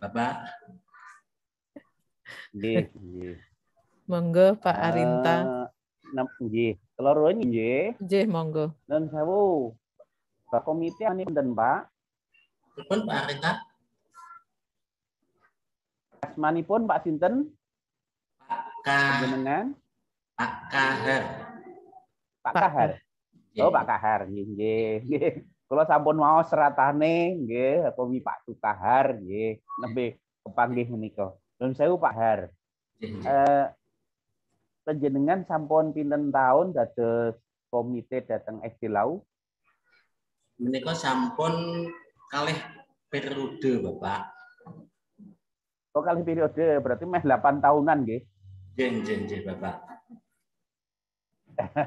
Bapak. Nggih, nggih. Monggo Pak Arinta. Nggih, keloro nggih. Nggih, monggo. Nun sewu. Pak komite ani pinten, Pak? Pripun Pak Arinta? Asmanipun Pak sinten? Panjenengan? Pak Kahar. Pak Kahar. Oh, Pak Kahar, nggih, nggih. Kula sampun maos seratane nggih, Komi Pak Sukahar nggih, nembe kepanggih menika. Nun sewu Pak Har. Panjenengan sampun pinten taun dados komite dateng SD Lau? Menika sampun kalih periode, Bapak. Oh, kalih periode, berarti meh 8 tahunan nggih. Nggih, Bapak.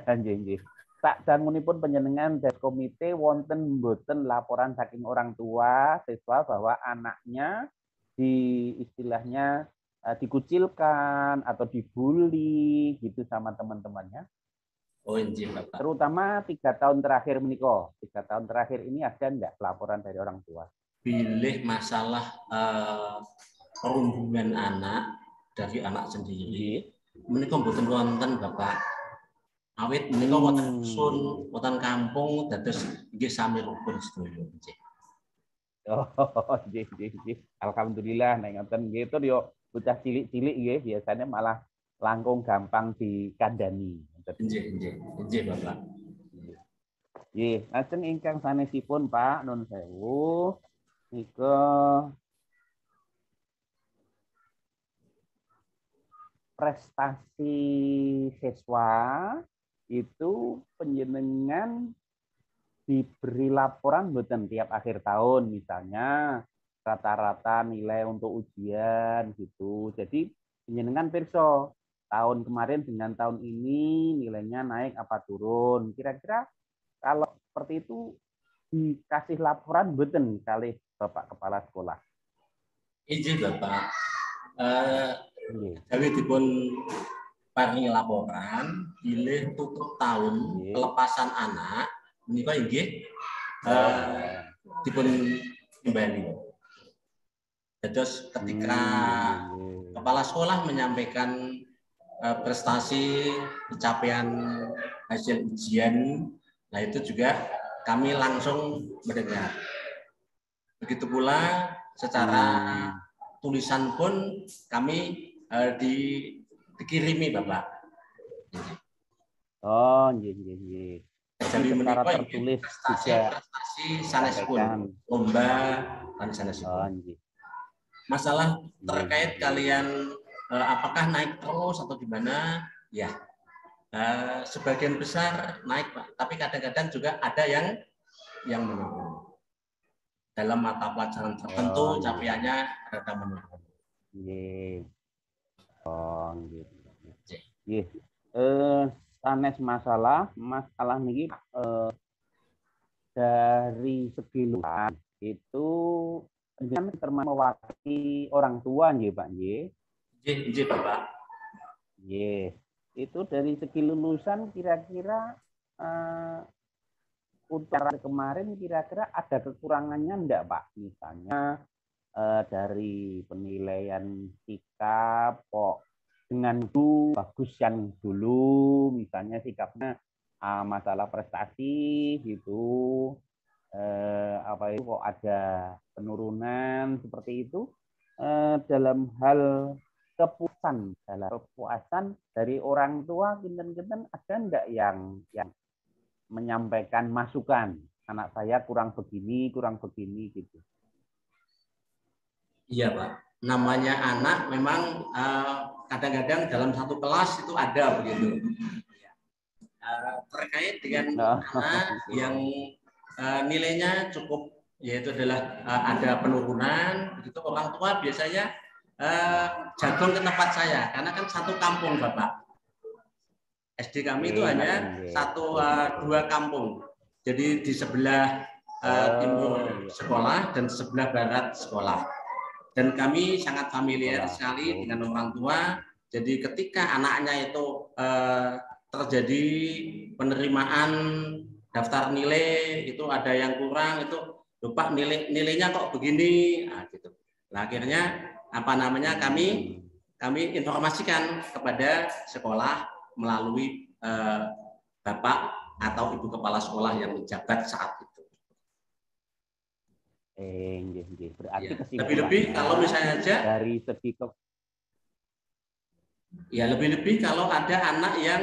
Nggih, nggih. Sak dangunipun panjenengan dari komite wonten mboten laporan saking orang tua siswa bahwa anaknya istilahnya dikucilkan atau dibully gitu sama teman-temannya. Oh, nggih, Bapak. Terutama 3 tahun terakhir meniko. 3 tahun terakhir ini ada enggak laporan dari orang tua? Bilih masalah perundungan anak dari anak sendiri. Menika mboten wonten, Bapak. Awit menika wonten dusun, wonten kampung dados nggih sami rukun sedaya nggih. Oh, nggih. Alhamdulillah nek ngoten nggih itu yo bocah cilik-cilik nggih biasanya malah langkung gampang dikandani. Nggih, Bapak. Nggih, lajeng ingkang sanesipun Pak nun sewu nika prestasi siswa itu panjenengan diberi laporan mboten tiap akhir tahun misalnya rata-rata nilai untuk ujian gitu. Jadi panjenengan pirsa tahun kemarin dengan tahun ini nilainya naik apa turun. Kira-kira kalau seperti itu dikasih laporan mboten kali Bapak Kepala Sekolah? Izin Bapak. Jadi dipun paringi laporan bilih tutup tahun pelepasan anak menika inggih dipun kembali. Terus ketika kepala sekolah menyampaikan prestasi pencapaian hasil ujian, nah itu juga kami langsung mendengar. Begitu pula secara tulisan pun kami dikirimi Bapak. Oh, nggih. Jadi secara tertulis prestasi sanesipun lomba dan sanesipun. Masalah terkait kalian apakah naik terus atau gimana? Ya, sebagian besar naik Pak. Tapi kadang-kadang juga ada yang menurun. Dalam mata pelajaran tertentu capaiannya rada menurun. Nggih. Oh, nggih. Nggih. Sanes masalah niki dari segi luar itu termasuk mewakili orang tua nggih Pak nggih. Nggih Bapak. Nggih. Itu dari segi lulusan kira-kira untuk kemarin kira-kira ada kekurangannya enggak Pak? Misalnya dari penilaian sikap kok dengan itu bagus yang dulu misalnya sikapnya masalah prestasi gitu apa itu kok ada penurunan seperti itu dalam hal kepuasan dari orang tua kinten-kinten ada enggak yang menyampaikan masukan anak saya kurang begini gitu. Iya Pak, namanya anak memang kadang-kadang dalam satu kelas itu ada begitu. Terkait dengan anak yang nilainya cukup, yaitu adalah ada penurunan, begitu orang tua biasanya jagon ke tempat saya, karena kan satu kampung Bapak. SD kami itu hanya 2 kampung, jadi di sebelah timur sekolah dan sebelah barat sekolah. Dan kami sangat familiar sekali dengan orang tua. Jadi ketika anaknya itu terjadi penerimaan daftar nilai itu ada yang kurang itu, lupa nilainya kok begini, nah, gitu. Nah, akhirnya apa namanya kami informasikan kepada sekolah melalui Bapak atau Ibu Kepala Sekolah yang menjabat saat itu. Berarti Ya. kesimpulannya Lebih-lebih kalau misalnya aja dari segi ya lebih-lebih kalau ada anak yang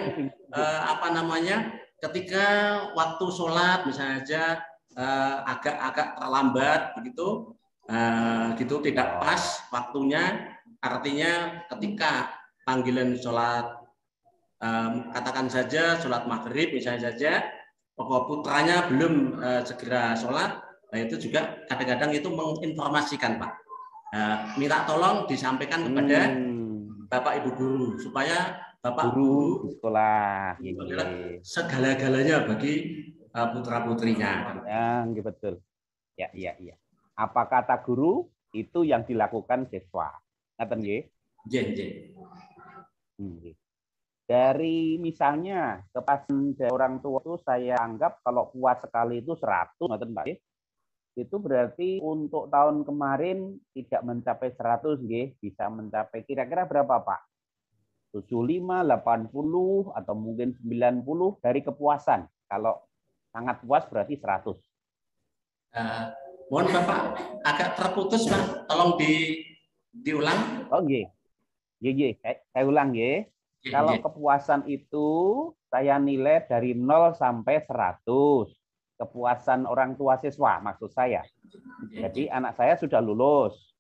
apa namanya ketika waktu sholat misalnya aja agak-agak terlambat begitu gitu tidak pas waktunya, artinya ketika panggilan sholat katakan saja sholat maghrib misalnya saja pokok putranya belum segera sholat, nah itu juga kadang-kadang itu menginformasikan Pak, minta tolong disampaikan kepada Bapak Ibu guru supaya Bapak guru di sekolah adalah segala-galanya bagi putra-putrinya. Ya, betul. Ya. Apa kata guru itu yang dilakukan siswa. Ngaten nggih? Nggih. Dari misalnya kepastian dari orang tua itu saya anggap kalau puas sekali itu 100, ngaten Pak. Itu berarti untuk tahun kemarin tidak mencapai 100 nggih, bisa mencapai kira-kira berapa Pak? 75, 80 atau mungkin 90 dari kepuasan. Kalau sangat puas berarti 100. Mohon Bapak agak terputus Pak, tolong diulang. Oh nggih. Nggih, saya ulang nggih. Kalau kepuasan itu saya nilai dari 0 sampai 100. Kepuasan orang tua siswa maksud saya. Jadi anak saya sudah lulus.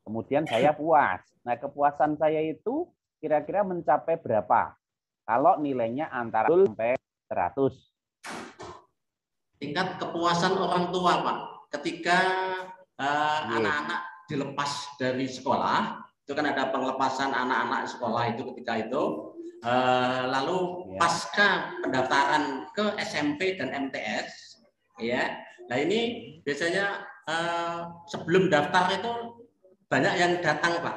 Kemudian saya puas. Nah, kepuasan saya itu kira-kira mencapai berapa? Kalau nilainya antara 0 sampai 100. Tingkat kepuasan orang tua, Pak. Ketika anak-anak dilepas dari sekolah, itu kan ada pengelepasan anak-anak sekolah itu ketika itu. Lalu pasca pendaftaran ke SMP dan MTS, ya. Nah ini biasanya sebelum daftar itu banyak yang datang, Pak.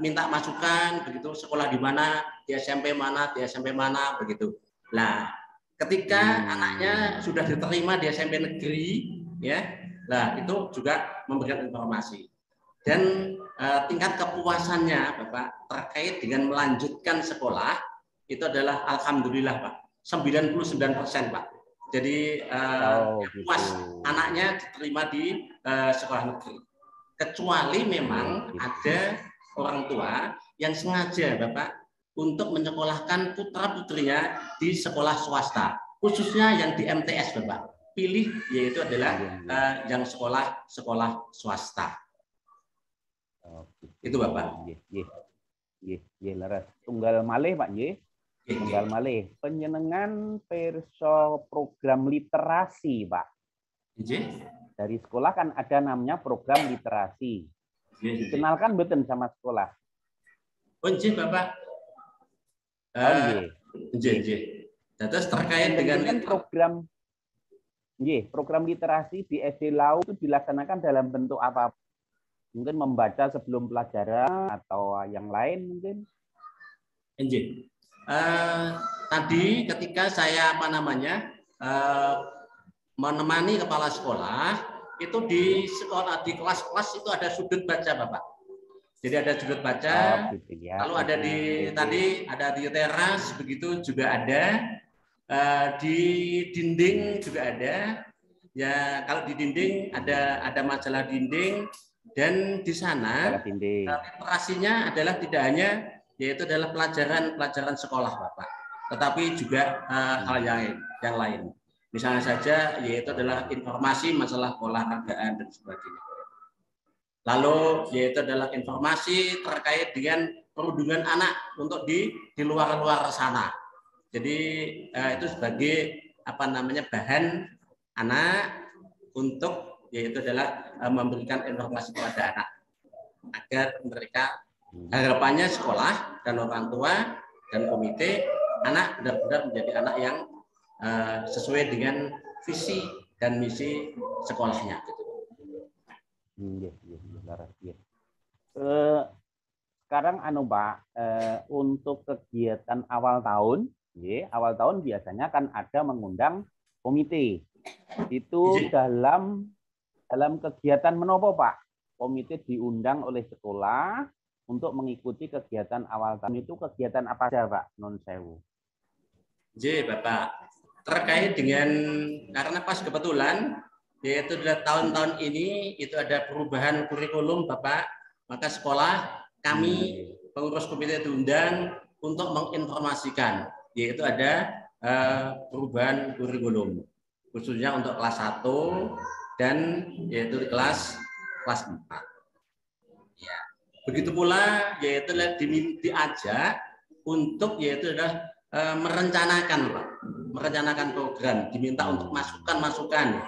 Minta masukan begitu, sekolah di mana, di SMP mana, di SMP mana begitu. Nah, ketika anaknya sudah diterima di SMP negeri, ya, nah itu juga memberikan informasi. Dan tingkat kepuasannya, Bapak, terkait dengan melanjutkan sekolah itu adalah alhamdulillah, Pak, 99%, Pak. Jadi puas anaknya diterima di sekolah negeri. Kecuali memang ada orang tua yang sengaja, Bapak, untuk menyekolahkan putra-putrinya di sekolah swasta, khususnya yang di MTS, Bapak. Pilih yaitu adalah yang sekolah swasta. Itu Bapak. Laras. Tunggal malih Pak nggih. Tunggal malih. Penjenengan perso program literasi, Pak. Dari sekolah kan ada namanya program literasi. Dikenalkan mboten sama sekolah? Oh, nggih, Bapak. Nggih. Terus terkait dengan program literasi di SD Lau itu dilaksanakan dalam bentuk apa? Mungkin membaca sebelum pelajaran atau yang lain mungkin? Tadi ketika saya menemani kepala sekolah, itu di sekolah di kelas-kelas itu ada sudut baca, Bapak. Jadi ada sudut baca, lalu ada tadi ada di teras begitu juga ada, di dinding juga ada. Ya kalau di dinding ada majalah dinding. Dan di sana literasinya adalah tidak hanya yaitu adalah pelajaran sekolah, Bapak, tetapi juga hal yang lain. Misalnya saja yaitu adalah informasi masalah olahragaan dan sebagainya. Lalu yaitu adalah informasi terkait dengan perundungan anak untuk di luar sana. Jadi itu sebagai bahan anak untuk yaitu adalah memberikan informasi kepada anak agar mereka harapannya sekolah dan orang tua dan komite anak benar-benar menjadi anak yang sesuai dengan visi dan misi sekolahnya. Sekarang Pak, untuk kegiatan awal tahun biasanya kan ada mengundang komite. Itu dalam kegiatan menopo, Pak? komite diundang oleh sekolah untuk mengikuti kegiatan awal tahun. Itu kegiatan apa saja, Pak? Nun sewu. J, Bapak. Terkait dengan, karena pas kebetulan, yaitu adalah tahun-tahun ini, itu ada perubahan kurikulum, Bapak. Maka sekolah, kami, pengurus komite diundang untuk menginformasikan, yaitu ada perubahan kurikulum khususnya untuk kelas 1 dan yaitu di kelas 4. Ya. Begitu pula yaitu diajak untuk yaitu adalah merencanakan program, diminta untuk masukan-masukan.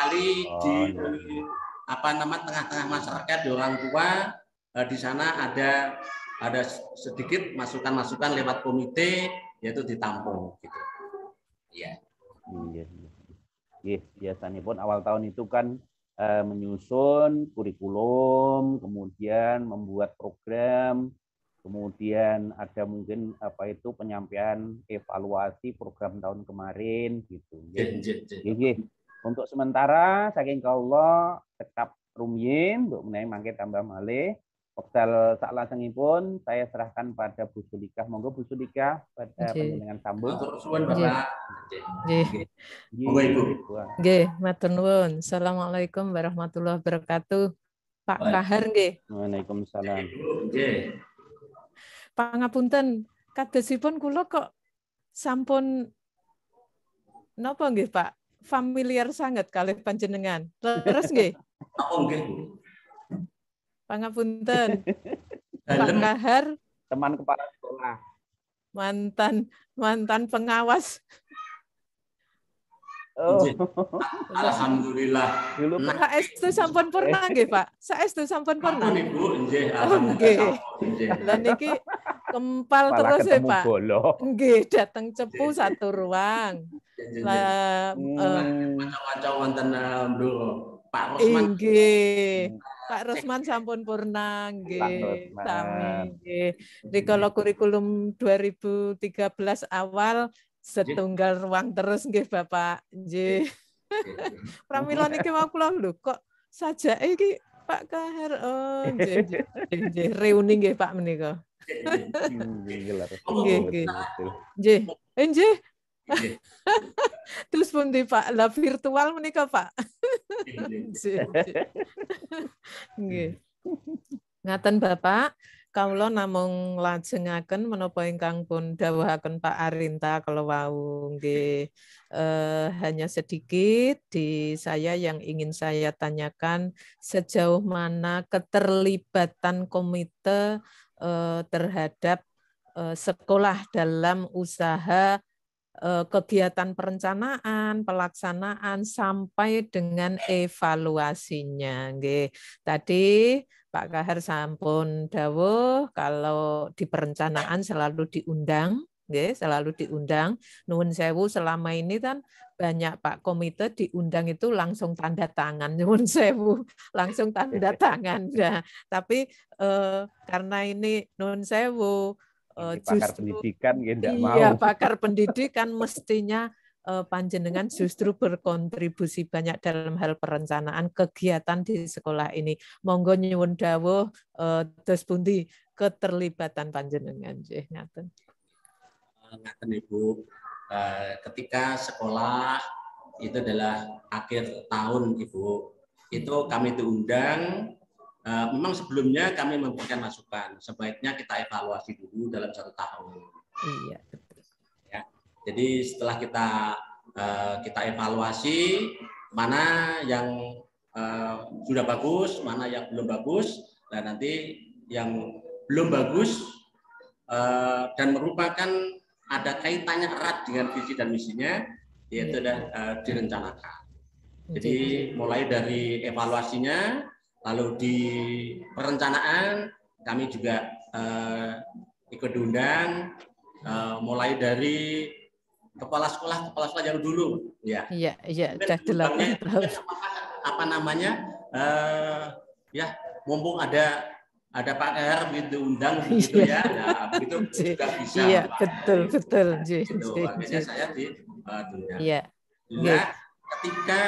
Barangkali di tengah-tengah masyarakat, di orang tua di sana ada sedikit masukan-masukan lewat komite, yaitu ditampung gitu. Iya. Biasanya pun awal tahun itu kan menyusun kurikulum, kemudian membuat program, kemudian ada mungkin penyampaian evaluasi program tahun kemarin gitu. Untuk sementara saking kaula tetap rumiyin untuk menawi mangke tambah malih. Wekdal saklajengipun saya serahkan pada Bu Sulika. Monggo Bu Sulika pada panjenengan sambung. Suwun Bapak. Nggih. Monggo Ibu. Nggih, matur nuwun. Assalamualaikum warahmatullahi wabarakatuh. Pak Kahar nggih. Waalaikumsalam. Nggih. Pangapunten, kadosipun kula kok sampun napa nggih, Pak? Familiar sangat kalih panjenengan. Terus nggih. Oh nggih. Pangapunten. Pak Kahar, teman kepala sekolah. Mantan pengawas. Oh. Alhamdulillah. Saestu sampun purna nggih, Pak? Saestu sampun purna. Ibu nggih, alhamdulillah. Lah niki kempal terus ya, Pak. Nggih, dateng cepu satu ruang. Lah macam-macam wonten Pak Rosman. Nggih. Pak Rosman sampun purna nggih. Sami nggih. Rikala kurikulum 2013 awal setunggal ruang terus nggih Bapak. Nggih. Pramila niki wau kula lho kok sajake iki Pak Kahar. Oh nggih. Nggih reuni nggih Pak menika. Nggih. Nggih. Nggih. Terus pundi Pak? Lah virtual menika Pak. Nggih. Ngaten Bapak, kawula namung lajengaken menapa ingkang pun dawuhaken Pak Arinta kalau wau nggih. Hanya sedikit di saya yang ingin saya tanyakan sejauh mana keterlibatan komite terhadap sekolah dalam usaha kegiatan perencanaan, pelaksanaan sampai dengan evaluasinya. Nggih. Tadi Pak Kahar sampun dawuh kalau di perencanaan selalu diundang, nggih, selalu diundang. Nuwun sewu selama ini kan banyak Pak komite diundang itu langsung tanda tangan, nuwun sewu, langsung tanda tangan. Nah, tapi karena ini nuwun sewu pakar pendidikan tidak mau. Iya, pakar pendidikan mestinya panjenengan justru berkontribusi banyak dalam hal perencanaan kegiatan di sekolah ini. Monggo nyuwun dawuh terus pundi keterlibatan panjenengan nggih ngaten. Ngaten Ibu, ketika sekolah itu adalah akhir tahun Ibu, itu kami diundang. Memang sebelumnya kami memberikan masukan, sebaiknya kita evaluasi dulu dalam 1 tahun. Iya, betul. Ya, jadi setelah kita evaluasi mana yang sudah bagus, mana yang belum bagus, dan nanti yang belum bagus dan merupakan ada kaitannya erat dengan visi dan misinya, yaitu direncanakan. Jadi mulai dari evaluasinya. Lalu di perencanaan kami juga ikut diundang, mulai dari kepala sekolah yang dulu, ya. Iya, sudah 8 tahun. Apa namanya? Ya, mumpung ada Pak Kahar diundang begitu ya. Nah, begitu juga bisa. Iya, betul. Gitu. Akhirnya saya diundang. Iya. Juga ketika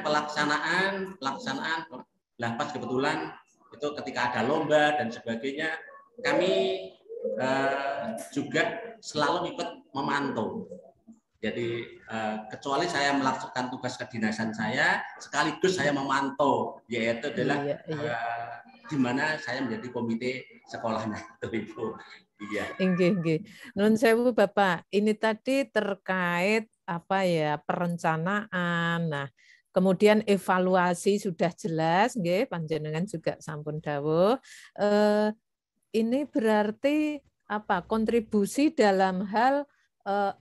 pelaksanaan Lah pas kebetulan itu ketika ada lomba dan sebagainya, kami juga selalu ikut memantau. Jadi kecuali saya melaksanakan tugas kedinasan saya, sekaligus saya memantau, yaitu adalah di mana saya menjadi komite sekolahnya, Ibu. Iya. Inggih. Nun sewu Bapak, ini tadi terkait apa ya perencanaan. Nah, kemudian evaluasi sudah jelas, nggih, panjenengan juga sampun dawuh. Ini berarti apa? Kontribusi dalam hal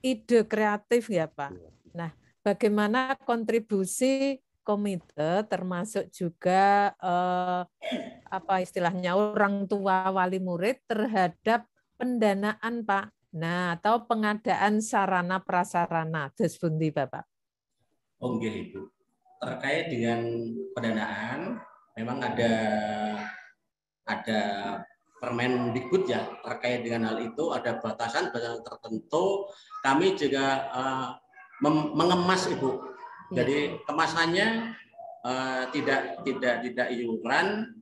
ide kreatif ya Pak. Nah, bagaimana kontribusi komite termasuk juga apa istilahnya orang tua wali murid terhadap pendanaan Pak. Nah, atau pengadaan sarana prasarana. Terus bundi Bapak. Oh nggih Ibu. Terkait dengan pendanaan, memang ada Permendikbud ya terkait dengan hal itu, ada batasan-batasan tertentu. Kami juga mengemas Ibu. Jadi kemasannya tidak iuran,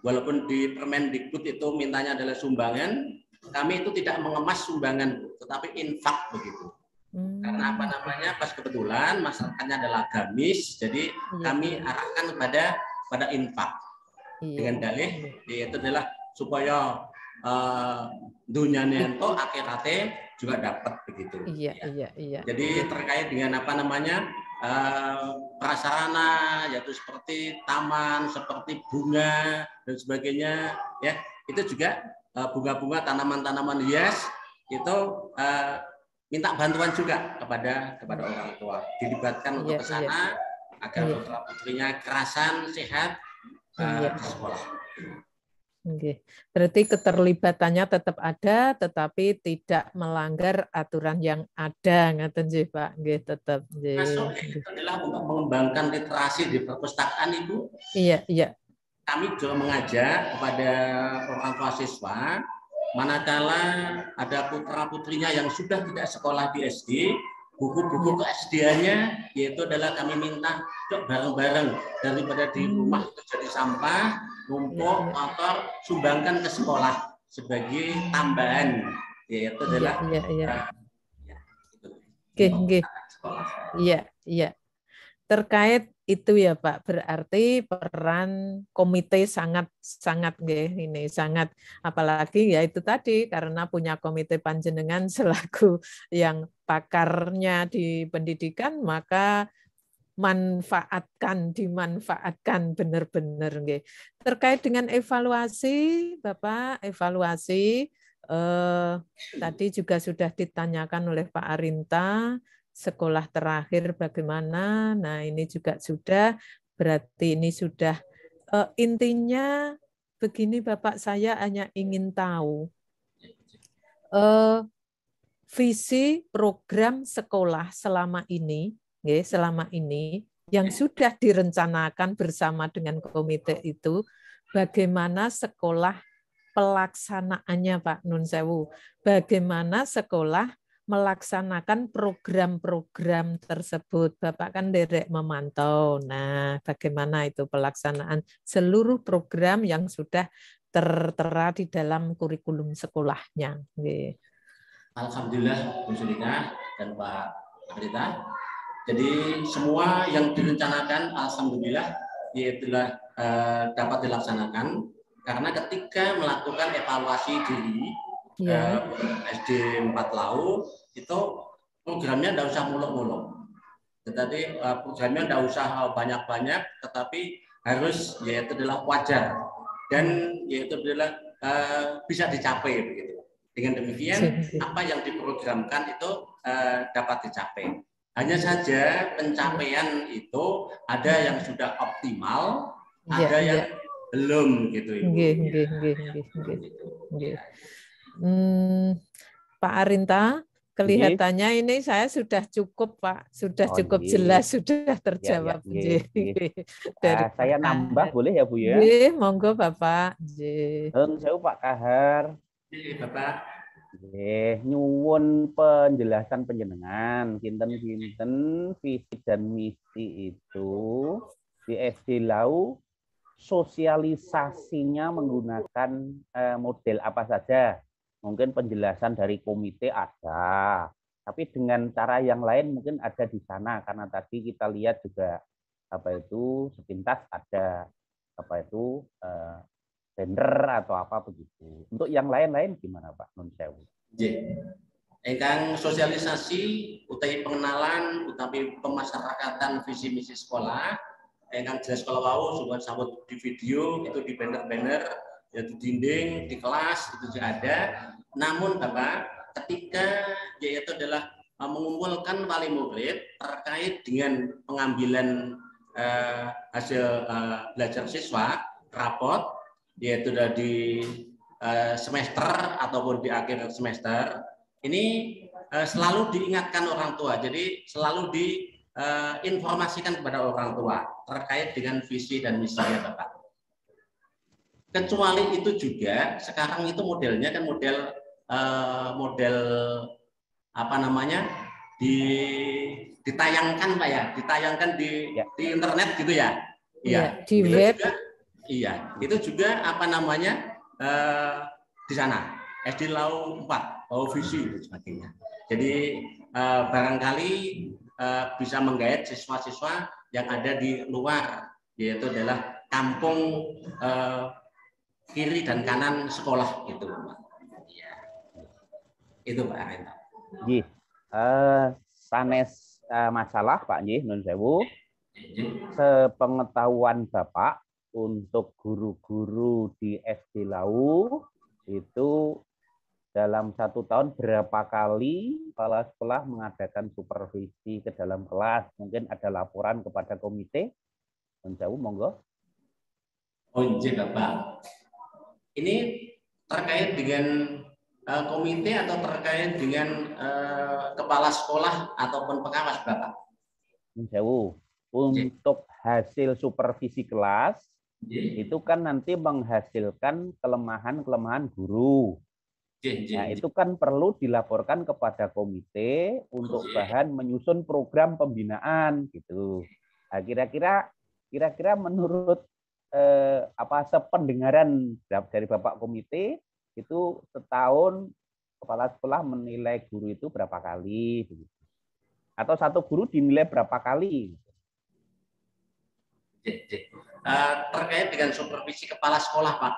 walaupun di Permendikbud itu mintanya adalah sumbangan, kami itu tidak mengemas sumbangan, tetapi infak begitu. Karena apa namanya, pas kebetulan masyarakatnya adalah gamis, jadi kami arahkan pada infak dengan dalih yaitu adalah supaya dunia nento akhiratnya juga dapat begitu. Iya. Jadi terkait dengan apa namanya prasarana, yaitu seperti taman, seperti bunga dan sebagainya, ya itu juga bunga-bunga, tanaman-tanaman hias itu minta bantuan juga kepada orang tua, dilibatkan untuk ke sana agar putra putrinya kerasan sehat di sekolah. Okay. Berarti keterlibatannya tetap ada, tetapi tidak melanggar aturan yang ada, ngaten nggih Pak, nggih tetap. Masuk itu adalah untuk mengembangkan literasi di perpustakaan Ibu. Iya. Kami juga mengajak kepada orang tua siswa, manakala ada putra putrinya yang sudah tidak sekolah di SD, buku-buku ke SD-nya yaitu adalah kami minta bareng-bareng, daripada di rumah itu jadi sampah numpuk kotor, sumbangkan ke sekolah sebagai tambahan, yaitu adalah Iya. Terkait itu ya Pak, berarti peran komite sangat ini sangat, apalagi ya itu tadi karena punya komite panjenengan selaku yang pakarnya di pendidikan, maka dimanfaatkan benar-benar nggih. Terkait dengan evaluasi, Bapak, tadi juga sudah ditanyakan oleh Pak Arinta, sekolah terakhir bagaimana. Nah, ini juga sudah, berarti ini sudah intinya begini Bapak, saya hanya ingin tahu visi program sekolah selama ini yang sudah direncanakan bersama dengan komite itu, bagaimana sekolah pelaksanaannya Pak Nun Sewu, bagaimana sekolah melaksanakan program-program tersebut. Bapak kan derek memantau. Nah, bagaimana itu pelaksanaan seluruh program yang sudah tertera di dalam kurikulum sekolahnya. Alhamdulillah Bu Sulika dan Pak Rita. Jadi semua yang direncanakan alhamdulillah yaitulah dapat dilaksanakan, karena ketika melakukan evaluasi diri SD 4 Lau itu programnya tidak usah muluk-muluk. Tetapi programnya tidak usah banyak-banyak, tetapi harus yaitu adalah wajar dan yaitu adalah bisa dicapai begitu. Dengan demikian apa yang diprogramkan itu dapat dicapai. Hanya saja pencapaian itu ada yang sudah optimal, ada yang belum gitu Ibu. Pak Arinta, kelihatannya ini saya sudah cukup Pak, sudah cukup jelas, sudah terjawab. Saya nambah boleh ya Bu ya? Monggo Bapak. Saya Pak Kahar. Bapak. Nyuwun penjelasan panjenengan, kinten-kinten visi dan misi itu di SD Lau sosialisasinya menggunakan model apa saja. Mungkin penjelasan dari komite ada, tapi dengan cara yang lain mungkin ada di sana, karena tadi kita lihat juga apa itu sepintas ada apa itu banner atau apa begitu. Untuk yang lain-lain gimana Pak Nun Sewu? Engkang sosialisasi utawi pengenalan utawi pemasyarakatan visi misi sekolah engkang jelas kalau wau sudah sambut di video itu di banner-banner ya di dinding di kelas itu juga ada. Namun Bapak ketika yaitu adalah mengumpulkan wali murid terkait dengan pengambilan hasil belajar siswa rapot yaitu di semester ataupun di akhir semester ini selalu diingatkan orang tua. Jadi selalu diinformasikan kepada orang tua terkait dengan visi dan misinya Bapak. Kecuali itu juga sekarang itu modelnya kan model apa namanya ditayangkan Pak ya, ditayangkan di internet gitu ya. Iya. Di web. Itu juga apa namanya di sana SD Lau 4, Lau Visi dan sebagainya. Jadi barangkali bisa menggait siswa-siswa yang ada di luar, yaitu adalah kampung kiri dan kanan sekolah itu. Ya. Itu Pak Renta. Sanes masalah Pak Nggih Nun Sewu. Sepengetahuan Bapak untuk guru-guru di SD Lau itu dalam 1 tahun berapa kali kepala sekolah mengadakan supervisi ke dalam kelas? Mungkin ada laporan kepada komite. Nun Sewu, monggo. Oh iya Bapak. Ini terkait dengan komite atau terkait dengan kepala sekolah ataupun pengawas Bapak? Nun Sewu. Untuk hasil supervisi kelas itu kan nanti menghasilkan kelemahan-kelemahan guru. Nah, itu kan perlu dilaporkan kepada komite untuk bahan menyusun program pembinaan gitu. Nah, kira-kira menurut sependengaran dari Bapak komite itu setahun kepala sekolah menilai guru itu berapa kali begitu. Atau satu guru dinilai berapa kali? Terkait dengan supervisi kepala sekolah Pak,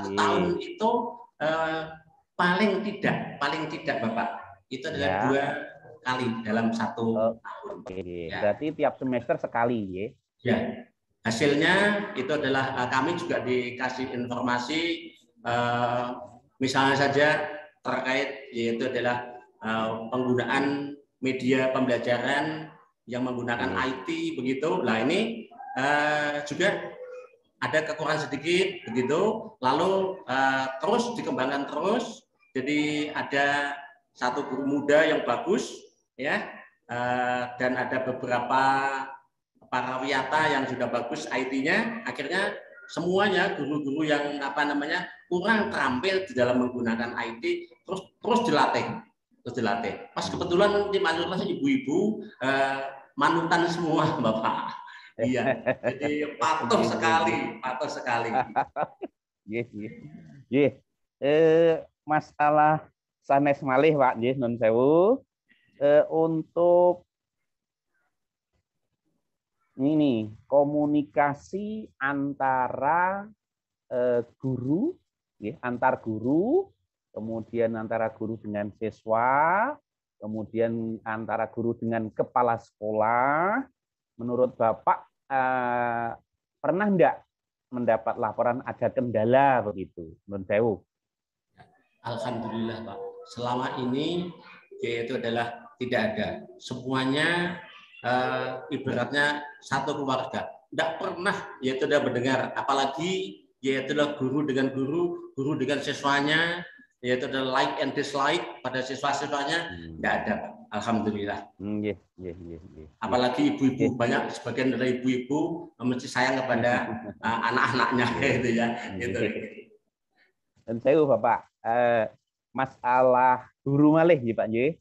1 tahun itu paling tidak Bapak itu adalah 2 kali dalam 1 tahun. Ya. Berarti tiap semester sekali ya? Ya. Hasilnya itu adalah kami juga dikasih informasi misalnya saja terkait yaitu adalah penggunaan media pembelajaran yang menggunakan IT begitu. Nah ini juga ada kekurangan sedikit begitu, lalu terus dikembangkan terus. Jadi ada satu guru muda yang bagus ya, dan ada beberapa para wiyata yang sudah bagus IT-nya. Akhirnya semuanya guru-guru yang kurang terampil di dalam menggunakan IT terus dilatih. Pas kebetulan di mayoritas ibu-ibu manutan semua Bapak. Iya, jadi patuh sekali. Masalah sanes malih Pak nggih Nun Sewu. Untuk ini komunikasi antara guru, antar guru, kemudian antara guru dengan siswa, kemudian antara guru dengan kepala sekolah. Menurut Bapak pernah enggak mendapat laporan ada kendala begitu, Nun Sewu? Alhamdulillah Pak. Selama ini yaitu adalah tidak ada. Semuanya ibaratnya satu keluarga. Tidak pernah yaitu sudah mendengar, apalagi yaitu adalah guru dengan siswanya, yaitu ada like and dislike pada siswa-siswanya, tidak ada Pak. Alhamdulillah. Apalagi ibu-ibu, banyak sebagian dari ibu-ibu mesti sayang kepada anak-anaknya gitu ya. Gitu. Dan saya Bapak, masalah guru malih ya Pak J.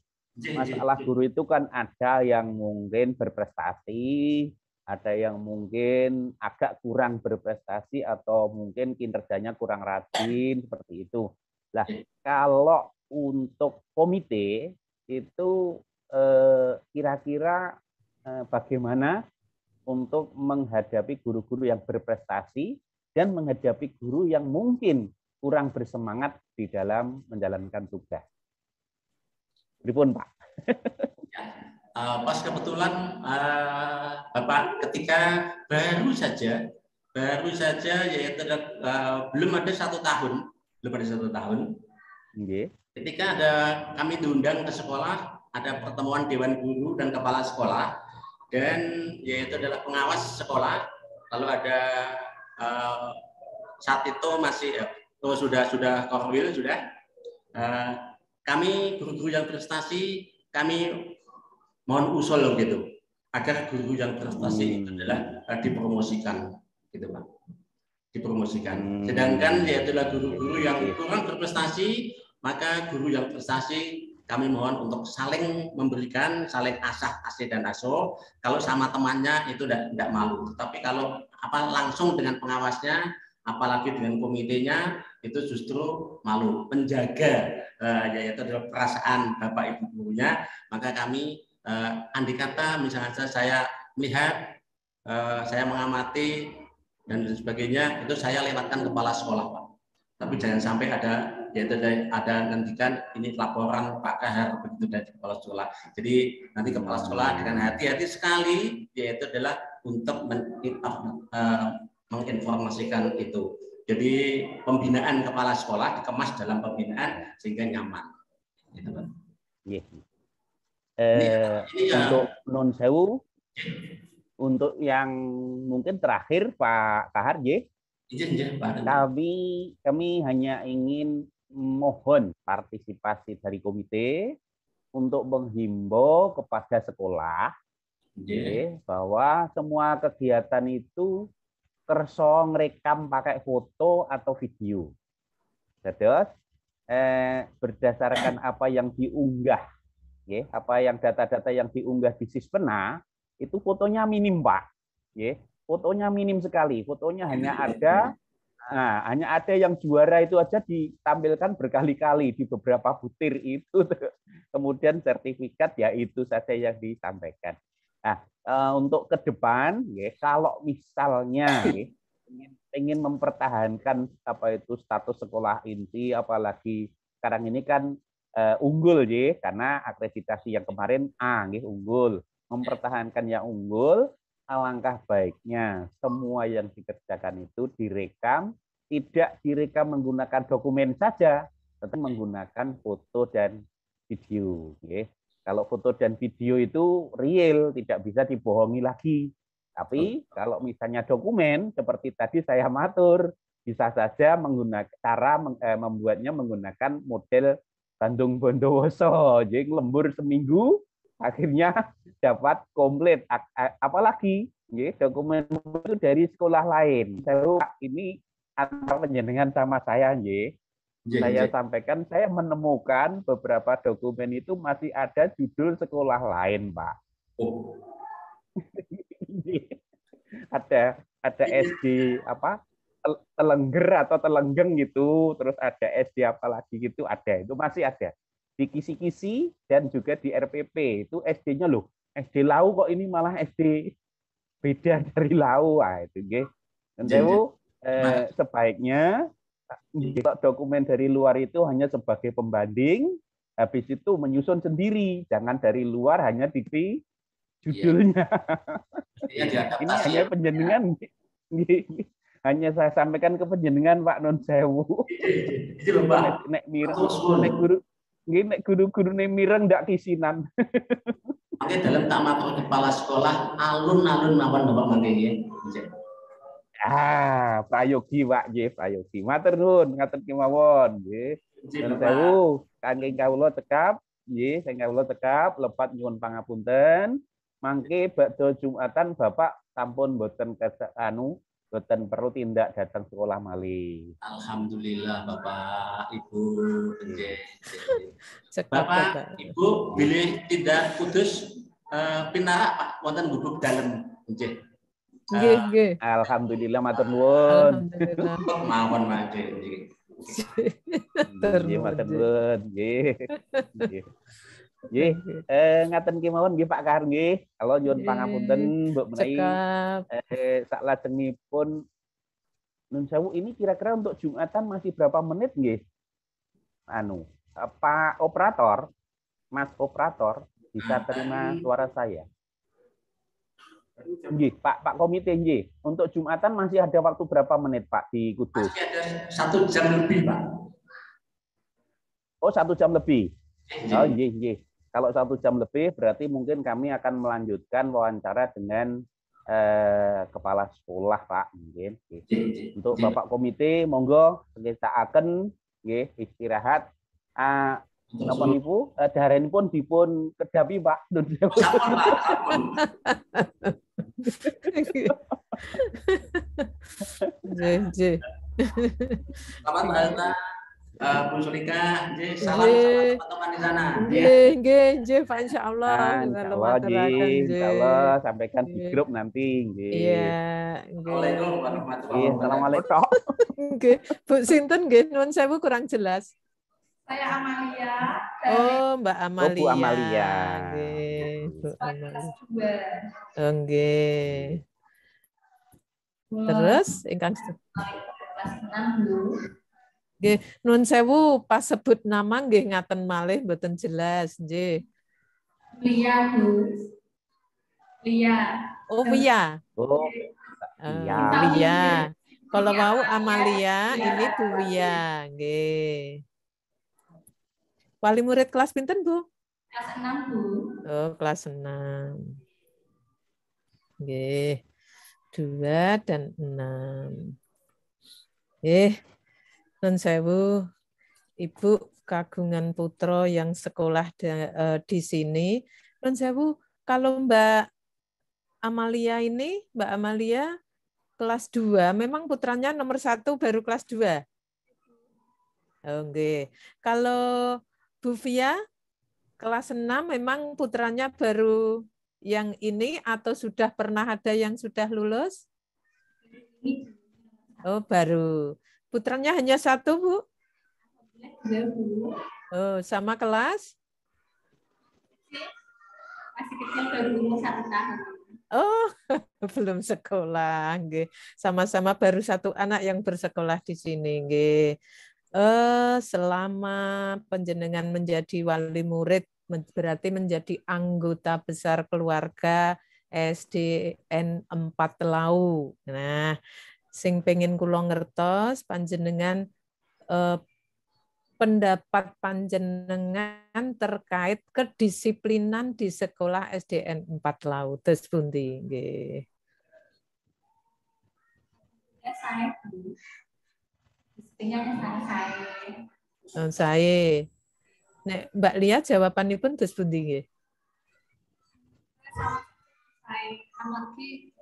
Masalah guru itu kan ada yang mungkin berprestasi, ada yang mungkin agak kurang berprestasi atau mungkin kinerjanya kurang rajin seperti itu. Nah, kalau untuk komite itu kira-kira bagaimana untuk menghadapi guru-guru yang berprestasi dan menghadapi guru yang mungkin kurang bersemangat di dalam menjalankan tugas. Pripun, Pak? Pas kebetulan Bapak ketika baru saja yaitu belum ada 1 tahun, ketika kami diundang ke sekolah, ada pertemuan dewan guru dan kepala sekolah, dan yaitu adalah pengawas sekolah. Lalu ada saat itu masih sudah korwil sudah. Kami guru-guru yang prestasi, kami mohon usul gitu agar guru yang prestasi adalah dipromosikan, gitu Pak, dipromosikan. Sedangkan yaitu guru-guru yang kurang berprestasi, maka guru yang prestasi kami mohon untuk saling memberikan, saling asih dan asuh. Kalau sama temannya itu tidak malu, tapi kalau langsung dengan pengawasnya, apalagi dengan komitenya, itu justru malu. Menjaga yaitu adalah perasaan Bapak Ibu gurunya, maka kami andai kata misalnya saya melihat, saya mengamati dan sebagainya, itu saya lewatkan kepala sekolah, Pak. Tapi jangan sampai yaitu ada nantikan ini laporan Pak Kahar begitu dari kepala sekolah. Jadi nanti kepala sekolah dengan hati-hati sekali yaitu adalah untuk menginformasikan itu. Jadi pembinaan kepala sekolah dikemas dalam pembinaan sehingga nyaman. Gitu, Pak. Untuk non sewu, untuk yang mungkin terakhir Pak Kahar, kami hanya ingin mohon partisipasi dari komite untuk menghimbau kepada sekolah bahwa semua kegiatan itu kerso ngerekam pakai foto atau video. Terus berdasarkan apa yang diunggah, apa yang data-data yang diunggah di Sispena itu fotonya minim, Pak. Fotonya minim sekali. Fotonya hanya ada yang juara itu aja ditampilkan berkali-kali di beberapa butir itu. Kemudian sertifikat ya itu saja yang disampaikan. Nah, untuk ke depan, kalau misalnya ingin mempertahankan status sekolah inti, apalagi sekarang ini kan unggul karena akreditasi yang kemarin unggul, mempertahankan yang unggul, alangkah baiknya semua yang dikerjakan itu direkam, tidak direkam menggunakan dokumen saja, tetapi menggunakan foto dan video. Kalau foto dan video itu real, tidak bisa dibohongi lagi. Tapi kalau misalnya dokumen, seperti tadi saya matur, bisa saja menggunakan cara membuatnya menggunakan model Bandung Bondowoso. Jadi lembur seminggu, akhirnya dapat komplit. Apalagi dokumen itu dari sekolah lain. Ini antara penjenengan sama saya, saya sampaikan, saya menemukan beberapa dokumen itu masih ada judul sekolah lain, Pak. ada SD Telengger atau Telenggeng gitu, terus ada SD apalagi gitu, ada, itu masih ada di kisi-kisi dan juga di RPP. Itu SD-nya loh, SD Lau kok ini malah SD beda dari Lau. Itu sebaiknya dokumen dari luar itu hanya sebagai pembanding, habis itu menyusun sendiri, jangan dari luar hanya dikti judulnya. Ini hanya penjenengan, hanya saya sampaikan ke penjenengan Pak Non Sewu. Nek guru-guru mireng ndak kisinan. Oke, dalam tamat kepala sekolah alun-alun mawon Bapak mangke. Prayogi Pak prayogi. Matur nuwun ngaten kemawon nggih. Nun sewu kangge kawula cekap nggih, sing kawula cekap lepat nyuwun pangapunten. Mangke badhe Jumatan Bapak sampun boten boten perlu tindak datang sekolah malih. Alhamdulillah Bapak Ibu. Bapak Ibu bilih tidak kudus pinara Pak wonten gubuk dalem nggih. Nggih. Alhamdulillah matur nuwun. Alhamdulillah. Mawon mangke. Nggih matur nuwun. Nggih. Nggih. Ngaten kemawon nggih Pak Kahar nggih. Kula nyuwun pangapunten Mbok menawi saklajengipun nun sewu ini kira-kira untuk Jumatan masih berapa menit nggih? Pak operator, Mas operator bisa terima suara saya? Nggih, Pak Komite nggih. Untuk Jumatan masih ada waktu berapa menit Pak di Kudus? Masih ada 1 jam lebih Pak. Oh 1 jam lebih. Oh nggih. Kalau 1 jam lebih berarti mungkin kami akan melanjutkan wawancara dengan kepala sekolah Pak mungkin. Untuk Bapak Komite monggo kita akan nggih istirahat. Napa niku darenipun dipun kedapi Pak. Sampun Pak, sampun. Nggih. Selamat hari Bu Sulika, salam teman-teman di sana. Nggih, Pak insyaallah. Insyaallah sampaikan di grup nanti nggih. Iya, Assalamualaikum warahmatullahi wabarakatuh. Assalamualaikum. Nggih. Bu sinten nggih nuwun sewu kurang jelas. Saya Amalia. Oh, Mbak Amalia. Bu Amalia. Nggih, Bu Amalia. Nggih. Terus ingkang kelas 6 Bu. Nggih, nuwun sewu pas sebut nama nggih ngaten malih mboten jelas, nggih. Lia, Bu. Lia. Oh, Wia. Oh. Lia. Kalau mau Amalia, ini Bu Wia, nggih. Wali murid kelas pinten, Bu? Kelas 6, Bu. Oh, kelas 6. Nggih. 2 dan 6. Nun sewu, Ibu kagungan putra yang sekolah di sini. Nun sewu, kalau Mbak Amalia ini, Mbak Amalia kelas 2, memang putranya nomor 1 baru kelas 2. Oke. Kalau Bu Via kelas 6 memang putranya baru yang ini atau sudah pernah ada yang sudah lulus? Oh, baru. Putranya hanya 1, Bu? Oh, sama kelas? Masih kecil, baru umur 1 tahun. Oh, belum sekolah. Nggih. Sama-sama baru 1 anak yang bersekolah di sini. Nggih. Selama panjenengan menjadi wali murid, berarti menjadi anggota besar keluarga SDN 4 Telau. Nah, sing pengen kula ngertos panjenengan pendapat panjenengan terkait kedisiplinan di sekolah SDN 4 Telau. Terus pundi nggih. Ya saya, Bu. Disiplinya saya. Saya. Nek Mbak Lia jawabanipun terus pundi nggih. Saya amati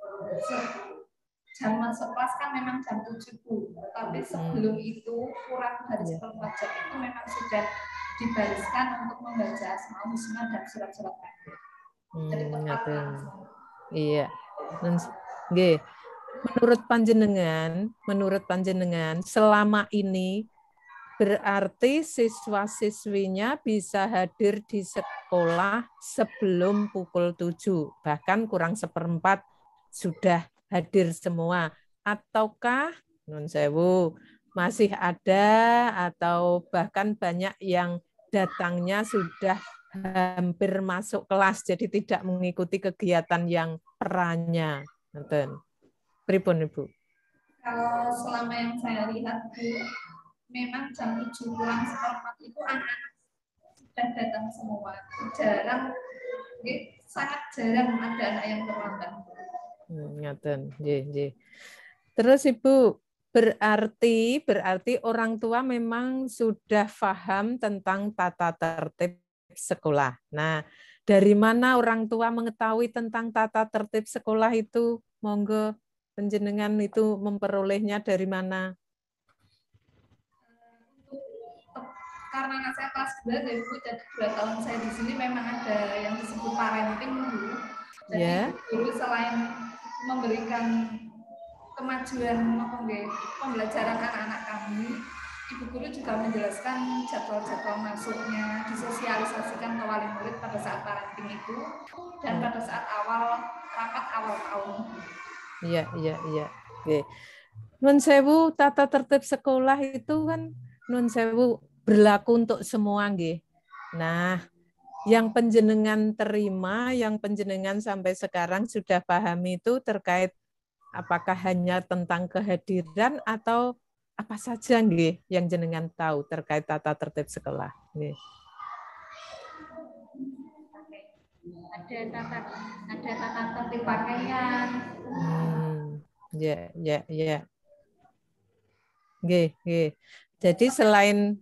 jam masuk kelas kan memang jam 7, Bu. Tapi sebelum itu kurang dari 1 jam itu memang sudah dibariskan untuk membaca Asmaul Husna dan surat-surat pendek. Jadi tepat langsung. Iya. Nggih. Menurut panjenengan selama ini berarti siswa-siswinya bisa hadir di sekolah sebelum pukul 7, bahkan kurang 1/4 sudah hadir semua. Ataukah nun sewu masih ada atau bahkan banyak yang datangnya sudah hampir masuk kelas jadi tidak mengikuti kegiatan yang perannya. Nonton. Pripun Ibu? Kalau selama yang saya lihat, Bu, memang jam 7 kurang 1/4 itu anak-anak sudah datang semua. Jarang, sangat jarang ada anak yang terlambat. Ngaten, nggih. Terus Ibu, berarti orang tua memang sudah paham tentang tata tertib sekolah. Nah, dari mana orang tua mengetahui tentang tata tertib sekolah itu? Monggo panjenengan itu memperolehnya dari mana? Karena anak saya kelas 2, dari Bu, jadi 2 tahun saya di sini memang ada yang disebut parenting, Bu. Jadi guru selain memberikan kemajuan pembelajaran anak-anak kami, Ibu Guru juga menjelaskan jadwal-jadwal masuknya, disosialisasikan ke wali murid pada saat parenting itu dan pada saat rapat awal tahun. Iya. Oke. Nun sewu, tata tertib sekolah itu kan nun sewu berlaku untuk semua nggih. Nah, yang panjenengan terima, yang panjenengan sampai sekarang sudah pahami itu terkait apakah hanya tentang kehadiran atau apa saja nggih yang jenengan tahu terkait tata tertib sekolah nggih. Ada tata tertib pakaian. Ya. Nggih. Jadi selain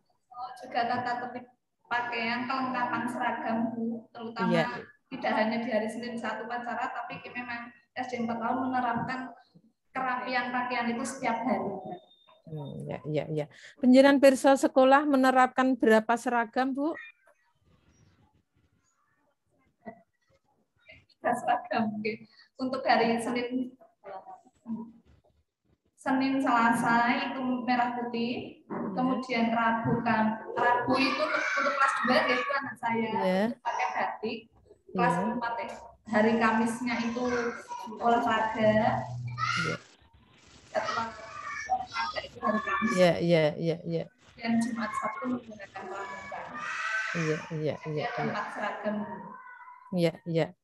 juga tata tertib pakaian, kelengkapan seragam Bu, terutama tidak hanya di hari Senin saat upacara, tapi memang SD 4 tahun menerapkan kerapian pakaian itu setiap hari. Ya. Penjenengan pirsa sekolah menerapkan berapa seragam, Bu? 3 seragam. Untuk hari Senin Selasa itu merah putih, kemudian Rabu itu untuk kelas 2 yaitu anak saya pakai batik, kelas 4 hari Kamisnya itu olahraga, setelah olahraga itu hari Kamis. Iya. Dan Jumat Sabtu menggunakan pramuka. Iya. Ada 4 seragam. Iya.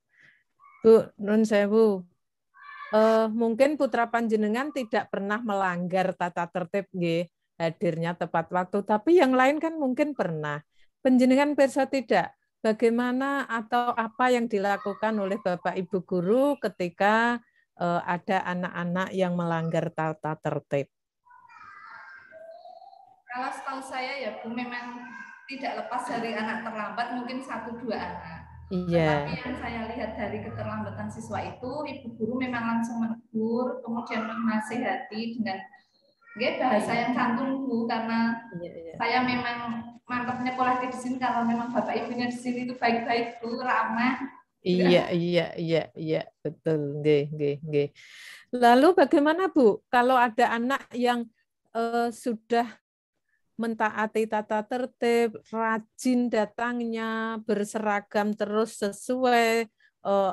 Bu, nun sewu. Mungkin putra panjenengan tidak pernah melanggar tata tertib nggih, hadirnya tepat waktu, tapi yang lain kan mungkin pernah. Panjenengan pirsa tidak? Bagaimana atau apa yang dilakukan oleh Bapak Ibu guru ketika ada anak-anak yang melanggar tata tertib? Kalau setahu saya ya Bu, memang tidak lepas dari anak terlambat, mungkin 1-2 anak. Iya. Tetapi yang saya lihat dari keterlambatan siswa itu, Ibu Guru memang langsung menegur, kemudian menasihati dengan bahasa yang santun Bu, karena saya memang mantapnya pola di sini karena memang Bapak Ibunya di sini itu baik-baik Bu, ramah. Iya, betul. Nggih. Lalu bagaimana Bu kalau ada anak yang sudah mentaati tata tertib, rajin datangnya, berseragam terus sesuai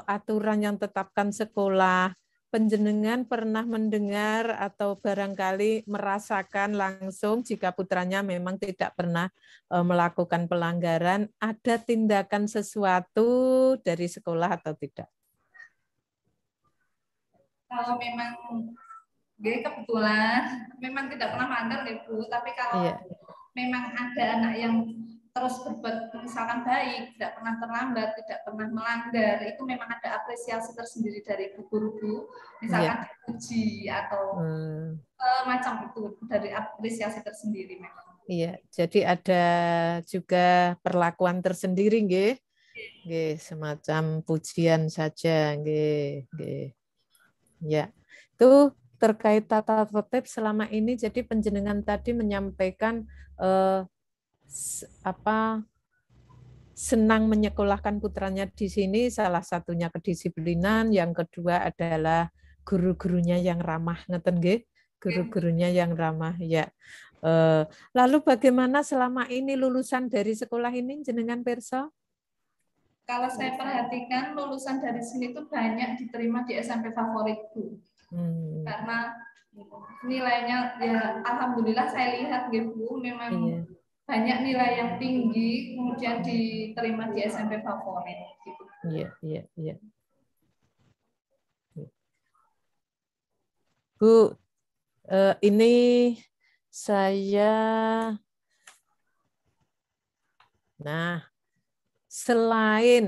aturan yang tetapkan sekolah. Panjenengan pernah mendengar atau barangkali merasakan langsung jika putranya memang tidak pernah melakukan pelanggaran, ada tindakan sesuatu dari sekolah atau tidak? Kalau memang kebetulan memang tidak pernah melanggar ya Bu, tapi kalau memang ada anak yang terus berbuat misalkan baik, tidak pernah terlambat, tidak pernah melanggar, itu memang ada apresiasi tersendiri dari guru-guru, misalkan dipuji atau macam itu, dari apresiasi tersendiri memang. Iya, jadi ada juga perlakuan tersendiri nggih. Nggih, semacam pujian saja nggih. Ya. Itu terkait tata tertib selama ini, jadi panjenengan tadi menyampaikan senang menyekolahkan putranya di sini, salah satunya kedisiplinan, yang kedua adalah guru-gurunya yang ramah, ngeten nggih? Guru-gurunya yang ramah, ya. Lalu bagaimana selama ini lulusan dari sekolah ini jenengan pirsa? Kalau saya perhatikan lulusan dari sini tuh banyak diterima di SMP favorit Bu. Karena nilainya ya alhamdulillah saya lihat Bu memang banyak nilai yang tinggi kemudian diterima di SMP favorit gitu. Iya. Bu, ini saya selain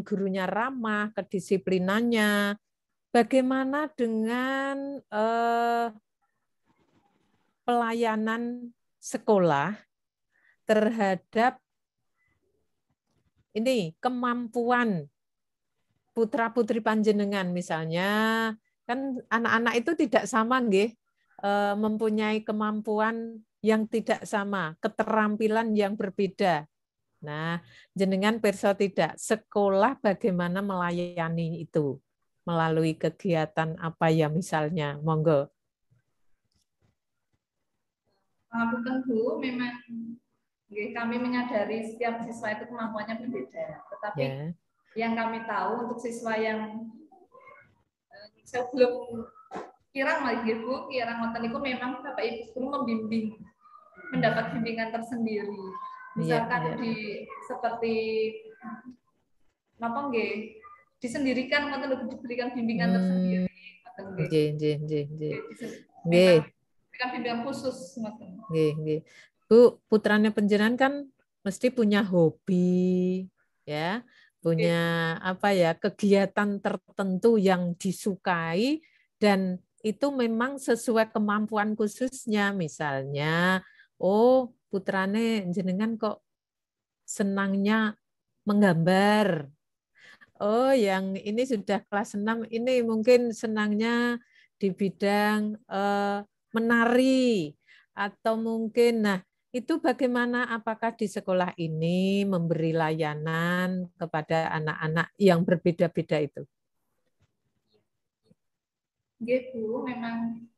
gurunya ramah, kedisiplinannya, bagaimana dengan pelayanan sekolah terhadap ini kemampuan putra-putri panjenengan, misalnya kan anak-anak itu tidak sama nggih, mempunyai kemampuan yang tidak sama, keterampilan yang berbeda. Nah, jenengan pirsa tidak, sekolah bagaimana melayani itu? melalui kegiatan apa ya misalnya? Monggo. Punten Bu, memang kami menyadari setiap siswa itu kemampuannya berbeda. Tetapi yang kami tahu untuk siswa yang sebelum kirang lagi Bu, kirang ngoten niku memang Bapak Ibu guru membimbing, mendapat bimbingan tersendiri. Misalkan seperti napa nggih disendirikan ngoten diberikan bimbingan tersendiri ngoten nggih. Diberikan bimbingan khusus ngoten. Nggih. Bu, putranya panjenengan kan mesti punya hobi ya, punya apa ya, kegiatan tertentu yang disukai dan itu memang sesuai kemampuan khususnya. Misalnya, oh putrane jenengan kok senangnya menggambar. Oh, yang ini sudah kelas 6, ini mungkin senangnya di bidang menari atau mungkin, nah itu bagaimana, apakah di sekolah ini memberi layanan kepada anak-anak yang berbeda-beda itu? Bu, memang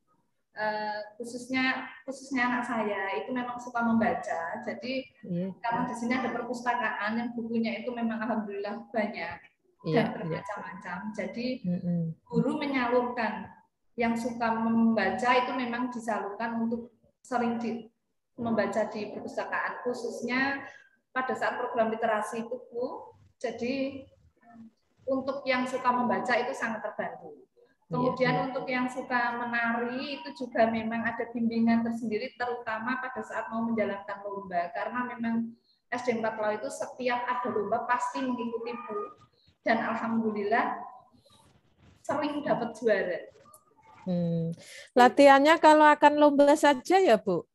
khususnya anak saya itu memang suka membaca. Jadi karena di sini ada perpustakaan yang bukunya itu memang alhamdulillah banyak dan bermacam-macam. Jadi guru menyalurkan yang suka membaca itu memang disalurkan untuk sering membaca di perpustakaan, khususnya pada saat program literasi itu Bu. Jadi untuk yang suka membaca itu sangat terbantu. Kemudian untuk yang suka menari itu juga memang ada bimbingan tersendiri, terutama pada saat mau menjalankan lomba, karena memang SD 4 Law itu setiap ada lomba pasti mengikuti Bu, dan alhamdulillah sering dapat juara. Latihannya kalau akan lomba saja ya Bu?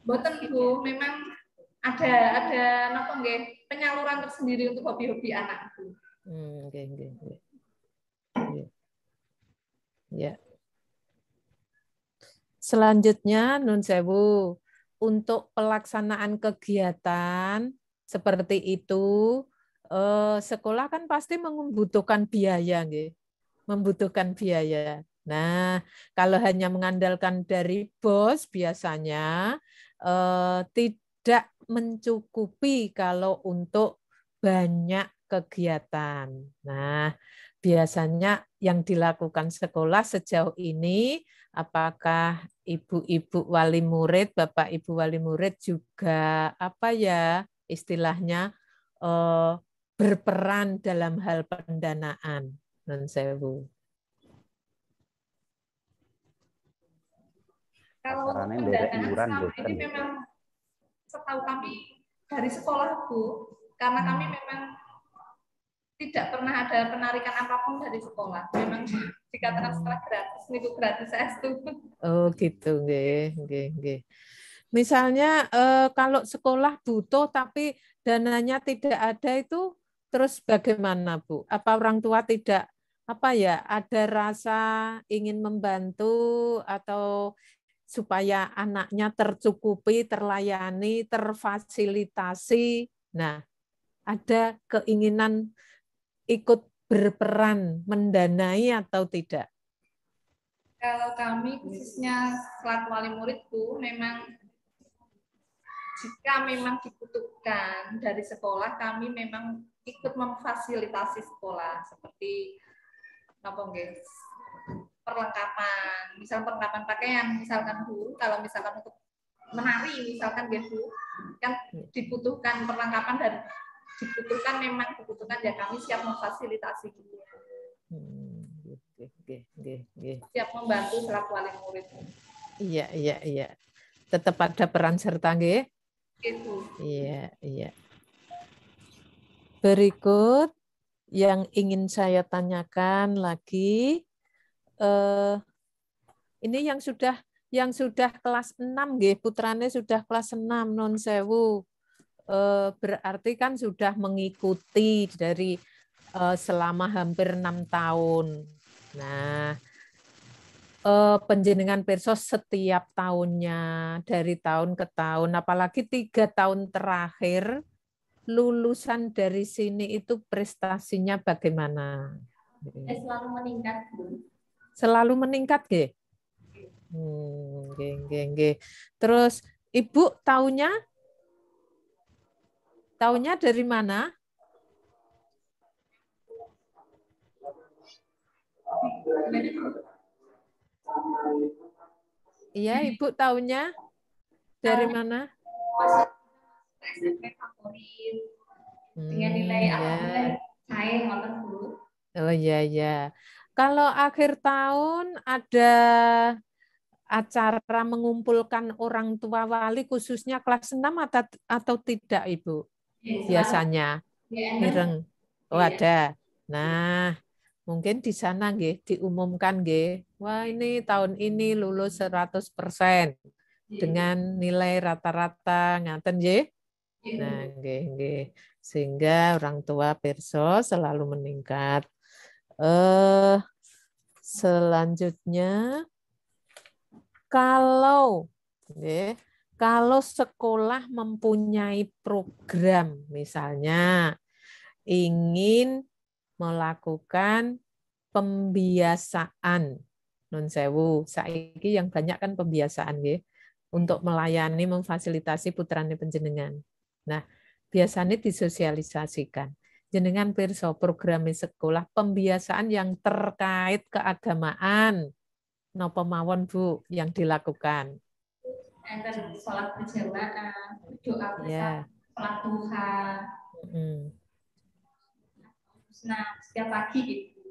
Boten Bu, memang ada penyaluran tersendiri untuk hobi-hobi anak Bu. Ya. Selanjutnya, Nun Sewu, untuk pelaksanaan kegiatan seperti itu, sekolah kan pasti membutuhkan biaya, nggih. Membutuhkan biaya. Nah, kalau hanya mengandalkan dari BOS biasanya tidak mencukupi kalau untuk banyak kegiatan. Nah, biasanya yang dilakukan sekolah sejauh ini, apakah ibu-ibu wali murid, bapak ibu wali murid juga apa ya istilahnya berperan dalam hal pendanaan, Nun Sewu? Kalau untuk pendanaan selama ini memang setahu kami dari sekolah Bu, karena kami memang tidak pernah ada penarikan apapun dari sekolah. Memang dikatakan sekolah gratis, itu gratis itu. Oh gitu, nggih. Misalnya kalau sekolah butuh tapi dananya tidak ada itu terus bagaimana Bu? Apa orang tua tidak ada rasa ingin membantu atau supaya anaknya tercukupi, terlayani, terfasilitasi. Nah, ada keinginan ikut berperan mendanai atau tidak? Kalau kami khususnya selaku wali murid Bu, memang jika memang dibutuhkan dari sekolah, kami memang ikut memfasilitasi sekolah seperti perlengkapan, misal perlengkapan pakaian, misalkan Bu, kalau misalkan untuk menari, misalkan Bu, kan dibutuhkan perlengkapan dan dibutuhkan ya kami siap memfasilitasi. Siap membantu selaku wali murid. Iya. Tetap ada peran serta, nggih? Gitu. Iya. Berikut yang ingin saya tanyakan lagi, ini yang sudah kelas 6 nggih, putrane sudah kelas 6 Nun Sewu. Berarti kan sudah mengikuti dari selama hampir 6 tahun. Nah, penjenengan pirsa setiap tahunnya dari tahun ke tahun, apalagi 3 tahun terakhir lulusan dari sini itu prestasinya bagaimana? Selalu meningkat, Bu. Selalu meningkat, nggih. Nggih. Terus Ibu taunya dari mana? Iya, Ibu taunya dari mana? Masuk SMP favorit dengan nilai alhamdulillah saya ngoten, Bu. Oh iya. Kalau akhir tahun ada acara mengumpulkan orang tua wali khususnya kelas 6 atau tidak, Ibu? Biasanya mireng. Oh, ada. Nah, mungkin di sana nggih diumumkan nggih. Wah, ini tahun ini lulus 100% dengan nilai rata-rata ngaten nggih. Nah, nggih. Sehingga orang tua pirsa selalu meningkat. Selanjutnya kalau sekolah mempunyai program, misalnya ingin melakukan pembiasaan, nun sewu, saiki yang banyak kan pembiasaan nggih, untuk melayani memfasilitasi putrane panjenengan. Nah, biasanya disosialisasikan. Jenengan pirsa program sekolah pembiasaan yang terkait keagamaan. Napa mawon, Bu, yang dilakukan? Enten sholat berjamaah, doa bersama, sholat duha. Nah, setiap pagi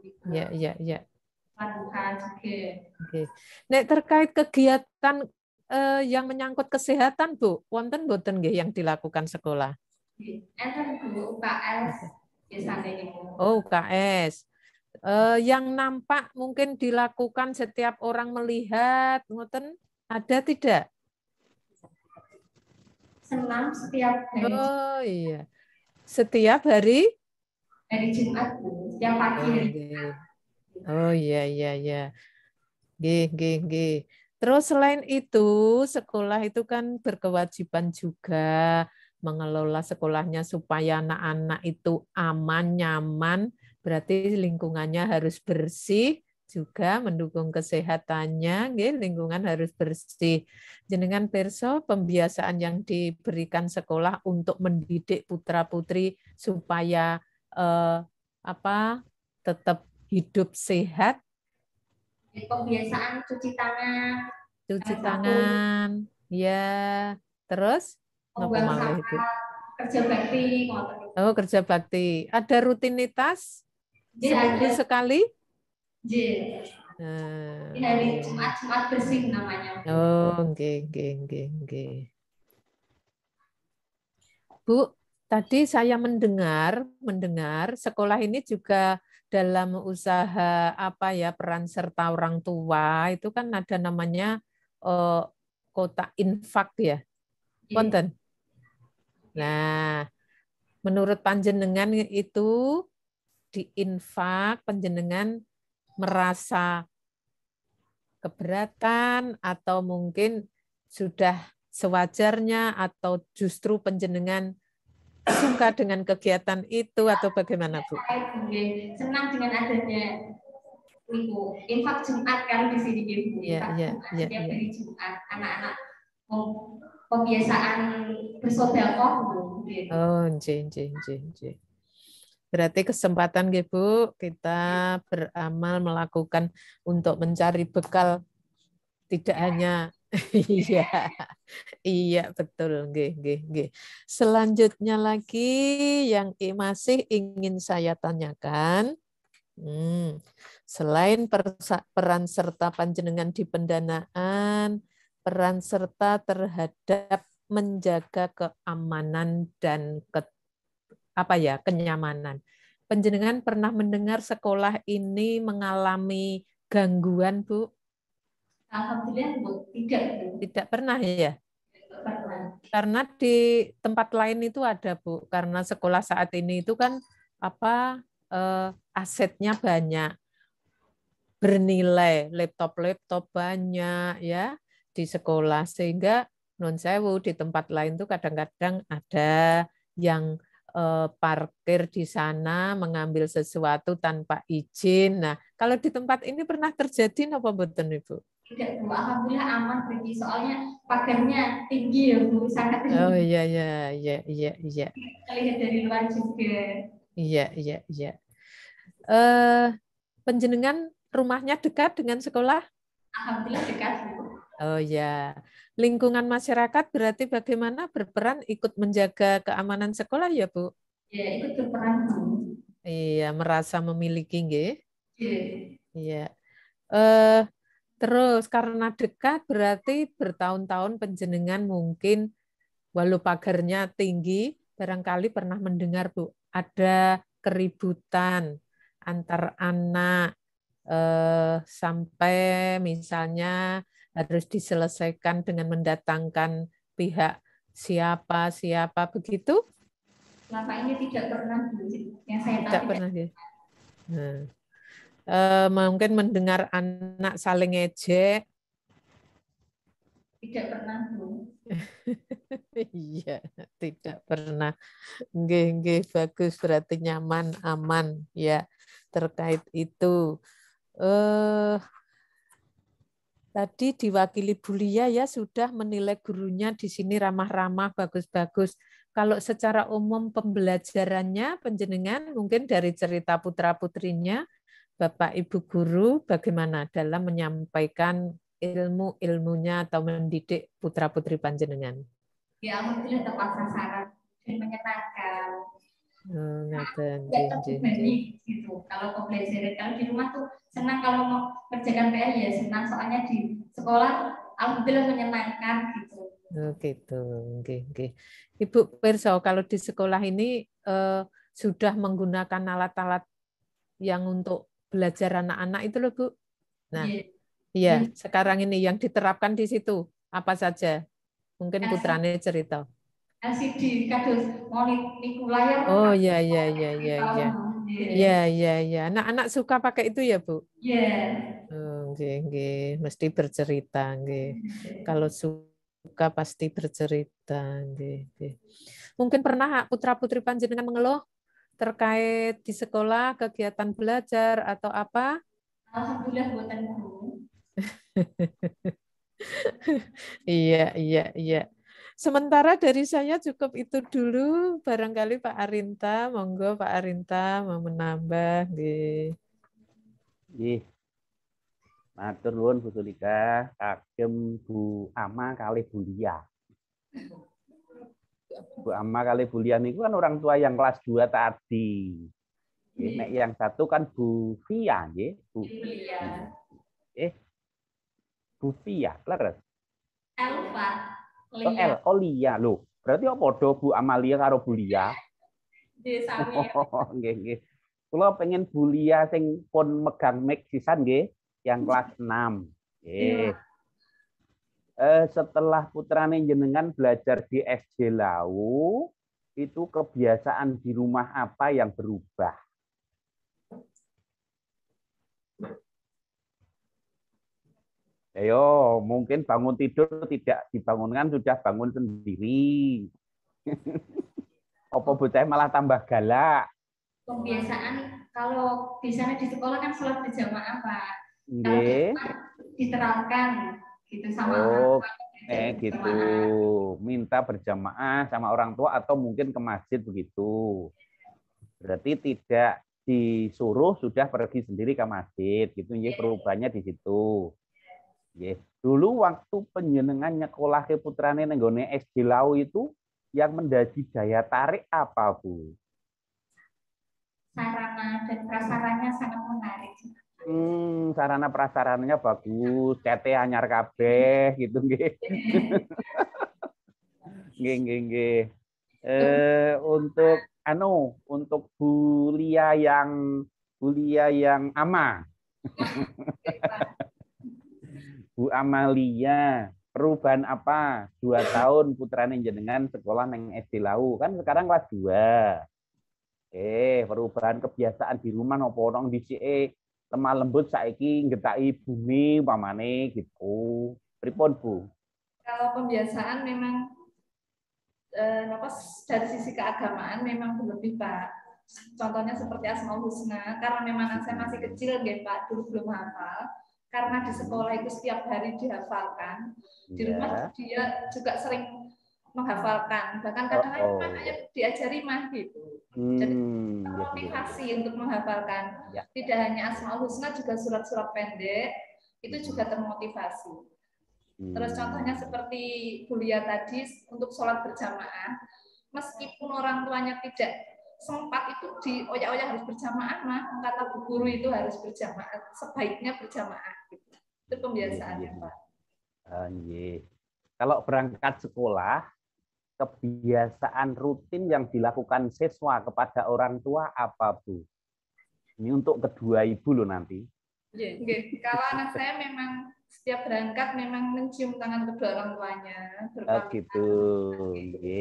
gitu. Ya. Sholat duha juga. Oke. Nek terkait kegiatan yang menyangkut kesehatan, Bu, wonten mboten nggih yang dilakukan sekolah? Enten Bu, UKS biasanya itu. Oh, UKS. Yang nampak mungkin dilakukan setiap orang melihat, ngoten ada tidak? Senam setiap hari. Oh iya, setiap hari Jumat, Bu. Setiap pagi hari Jumat. Oh iya. Gih. Terus selain itu, sekolah itu kan berkewajiban juga mengelola sekolahnya supaya anak-anak itu aman, nyaman, berarti lingkungannya harus bersih, juga mendukung kesehatannya, lingkungan harus bersih. Jenengan pirsa pembiasaan yang diberikan sekolah untuk mendidik putra-putri supaya tetap hidup sehat. Kebiasaan cuci tangan. Ya. Terus? Membuang sampah, kerja bakti. Oh, kerja bakti. Ada rutinitas? Seminggu sekali? Hari Jumat bersih namanya. Oh, nggih. Bu, tadi saya mendengar sekolah ini juga dalam usaha peran serta orang tua itu kan ada namanya kotak infak ya, Wonten. Nah, menurut panjenengan itu di infak panjenengan merasa keberatan atau mungkin sudah sewajarnya atau justru panjenengan suka dengan kegiatan itu atau bagaimana, Bu? Senang dengan adanya infak Jumat kan di sini, Bu. Setiap hari Jumat anak-anak pembiasaan bersedekah, Bu. Oh, nggih. Berarti kesempatan nggih, Bu, kita beramal melakukan untuk mencari bekal tidak hanya Iya, betul. Nggih. Selanjutnya lagi yang masih ingin saya tanyakan, selain peran serta panjenengan di pendanaan, peran serta terhadap menjaga keamanan dan kenyamanan. Panjenengan pernah mendengar sekolah ini mengalami gangguan, Bu? Alhamdulillah, Bu, tidak. Tidak pernah ya? Karena di tempat lain itu ada, Bu. Karena sekolah saat ini itu kan asetnya banyak, bernilai, laptop banyak ya di sekolah, sehingga non sewu di tempat lain itu kadang-kadang ada yang parkir di sana, mengambil sesuatu tanpa izin. Nah, kalau di tempat ini pernah terjadi apa mboten Ibu? Tidak Bu, alhamdulillah aman pergi. Soalnya pagarnya tinggi ya Bu, sangat tinggi. Oh iya iya iya iya iya. Terlihat dari luar juga. Iya iya iya. Penjenengan rumahnya dekat dengan sekolah? Alhamdulillah dekat Bu. Oh ya, lingkungan masyarakat berarti bagaimana berperan ikut menjaga keamanan sekolah ya Bu? Ya, ikut berperan Bu. Iya, merasa memiliki nggih. Ya. Iya. Eh, terus karena dekat berarti bertahun-tahun penjenengan mungkin walau pagarnya tinggi, barangkali pernah mendengar Bu, ada keributan antar anak sampai misalnya harus diselesaikan dengan mendatangkan pihak siapa begitu? Selama ini tidak pernah Bu. Yang saya tahu Tidak pernah ya. Mungkin mendengar anak saling ngejek. Tidak pernah Bu. Iya, tidak pernah. Nggih, bagus berarti nyaman, aman ya terkait itu. Tadi diwakili Bu Lia ya sudah menilai gurunya di sini ramah-ramah, bagus-bagus. Kalau secara umum pembelajarannya penjenengan mungkin dari cerita putra-putrinya, Bapak Ibu guru bagaimana dalam menyampaikan ilmu-ilmunya atau mendidik putra-putri panjenengan? Ya, alhamdulillah tepat sasaran dan menyenangkan. Nggak terbebani gitu. Kalau pembelajaran kalau di rumah tuh senang kalau mau kerjakan PR ya senang, soalnya di sekolah alhamdulillah menyenangkan gitu. Oh, gitu. Okay. Ibu Perso, kalau di sekolah ini sudah menggunakan alat-alat yang untuk belajar anak-anak itu loh Bu. Nah, iya, sekarang ini yang diterapkan di situ apa saja? Mungkin putrane cerita. LCD kados monitor layar. Oh iya. Iya. Anak-anak suka pakai itu ya, Bu? Iya. Nggih. Mesti bercerita, nggih. Kalau suka pasti bercerita, nggih. Mungkin pernah putra-putri panjenengan mengeluh terkait di sekolah kegiatan belajar atau apa? Alhamdulillah buatan Bu. Iya. Sementara dari saya cukup itu dulu. Barangkali Pak Arinta, monggo Pak Arinta mau menambah. Nggih. Matur nuwun Bu Sulika, kagem Bu Ama kali Bu Lia. Bu Ama kali Bu Lia niku kan orang tua yang kelas 2 tadi. Nek yang satu kan Bu Via nggih, Bu. Bu Via, leres. Elva. Lia lho. Berarti apa padha Bu Amalia karo Bu Lia? Nggih. Kula pengen Bu Lia sing pun megang mic sisan nggih, yang kelas 6. Nggih. Setelah putrane jenengan belajar di SD Lau, itu kebiasaan di rumah apa yang berubah? Ayo, mungkin bangun tidur tidak dibangunkan, sudah bangun sendiri. Apa bocah malah tambah galak? Kebiasaan kalau di sana di sekolah kan sholat berjamaah Pak. Nggih. Diterapkan gitu sama orang tua. Gitu. Minta berjamaah sama orang tua atau mungkin ke masjid begitu. Berarti tidak disuruh, sudah pergi sendiri ke masjid gitu nggih, perubahannya di situ. Nggih. Dulu waktu panjenengan nyekolahke putrane nang nggone SD Lau itu yang menjadi daya tarik apa, Bu? Sarana dan prasarannya sangat menarik. Sarana prasarannya bagus, CT anyar kabeh gitu nggih. Nggih. Untuk Bu Lia yang Ama. Bu Amalia, perubahan apa? 2 tahun putrane jenengan sekolah nang SD Lau, kan sekarang kelas 2. Perubahan kebiasaan di rumah napa nang dhisike lemah lembut saiki ngetaki bumi umpamane gitu. Pripun, Bu? Kalau pembiasaan memang dari sisi keagamaan memang berlebih Pak. Contohnya seperti Asmaul Husna, karena memang anak saya masih kecil ya Pak, dulu belum hafal. Karena di sekolah itu setiap hari dihafalkan, di rumah dia juga sering menghafalkan, bahkan kadang-kadang anaknya diajari mah gitu. Jadi motivasi untuk menghafalkan. Tidak hanya Asmaul Husna, juga surat-surat pendek itu juga termotivasi. Terus contohnya seperti kuliah tadi untuk sholat berjamaah, meskipun orang tuanya tidak sempat itu dioyak-oyak harus berjamaah mah, kata bu guru itu harus berjamaah, sebaiknya berjamaah gitu. Itu pembiasaannya Pak. Kalau berangkat sekolah, kebiasaan rutin yang dilakukan siswa kepada orang tua apa Bu? Ini untuk kedua ibu loh nanti. Kalau anak saya memang setiap berangkat memang mencium tangan kedua orang tuanya. Gitu,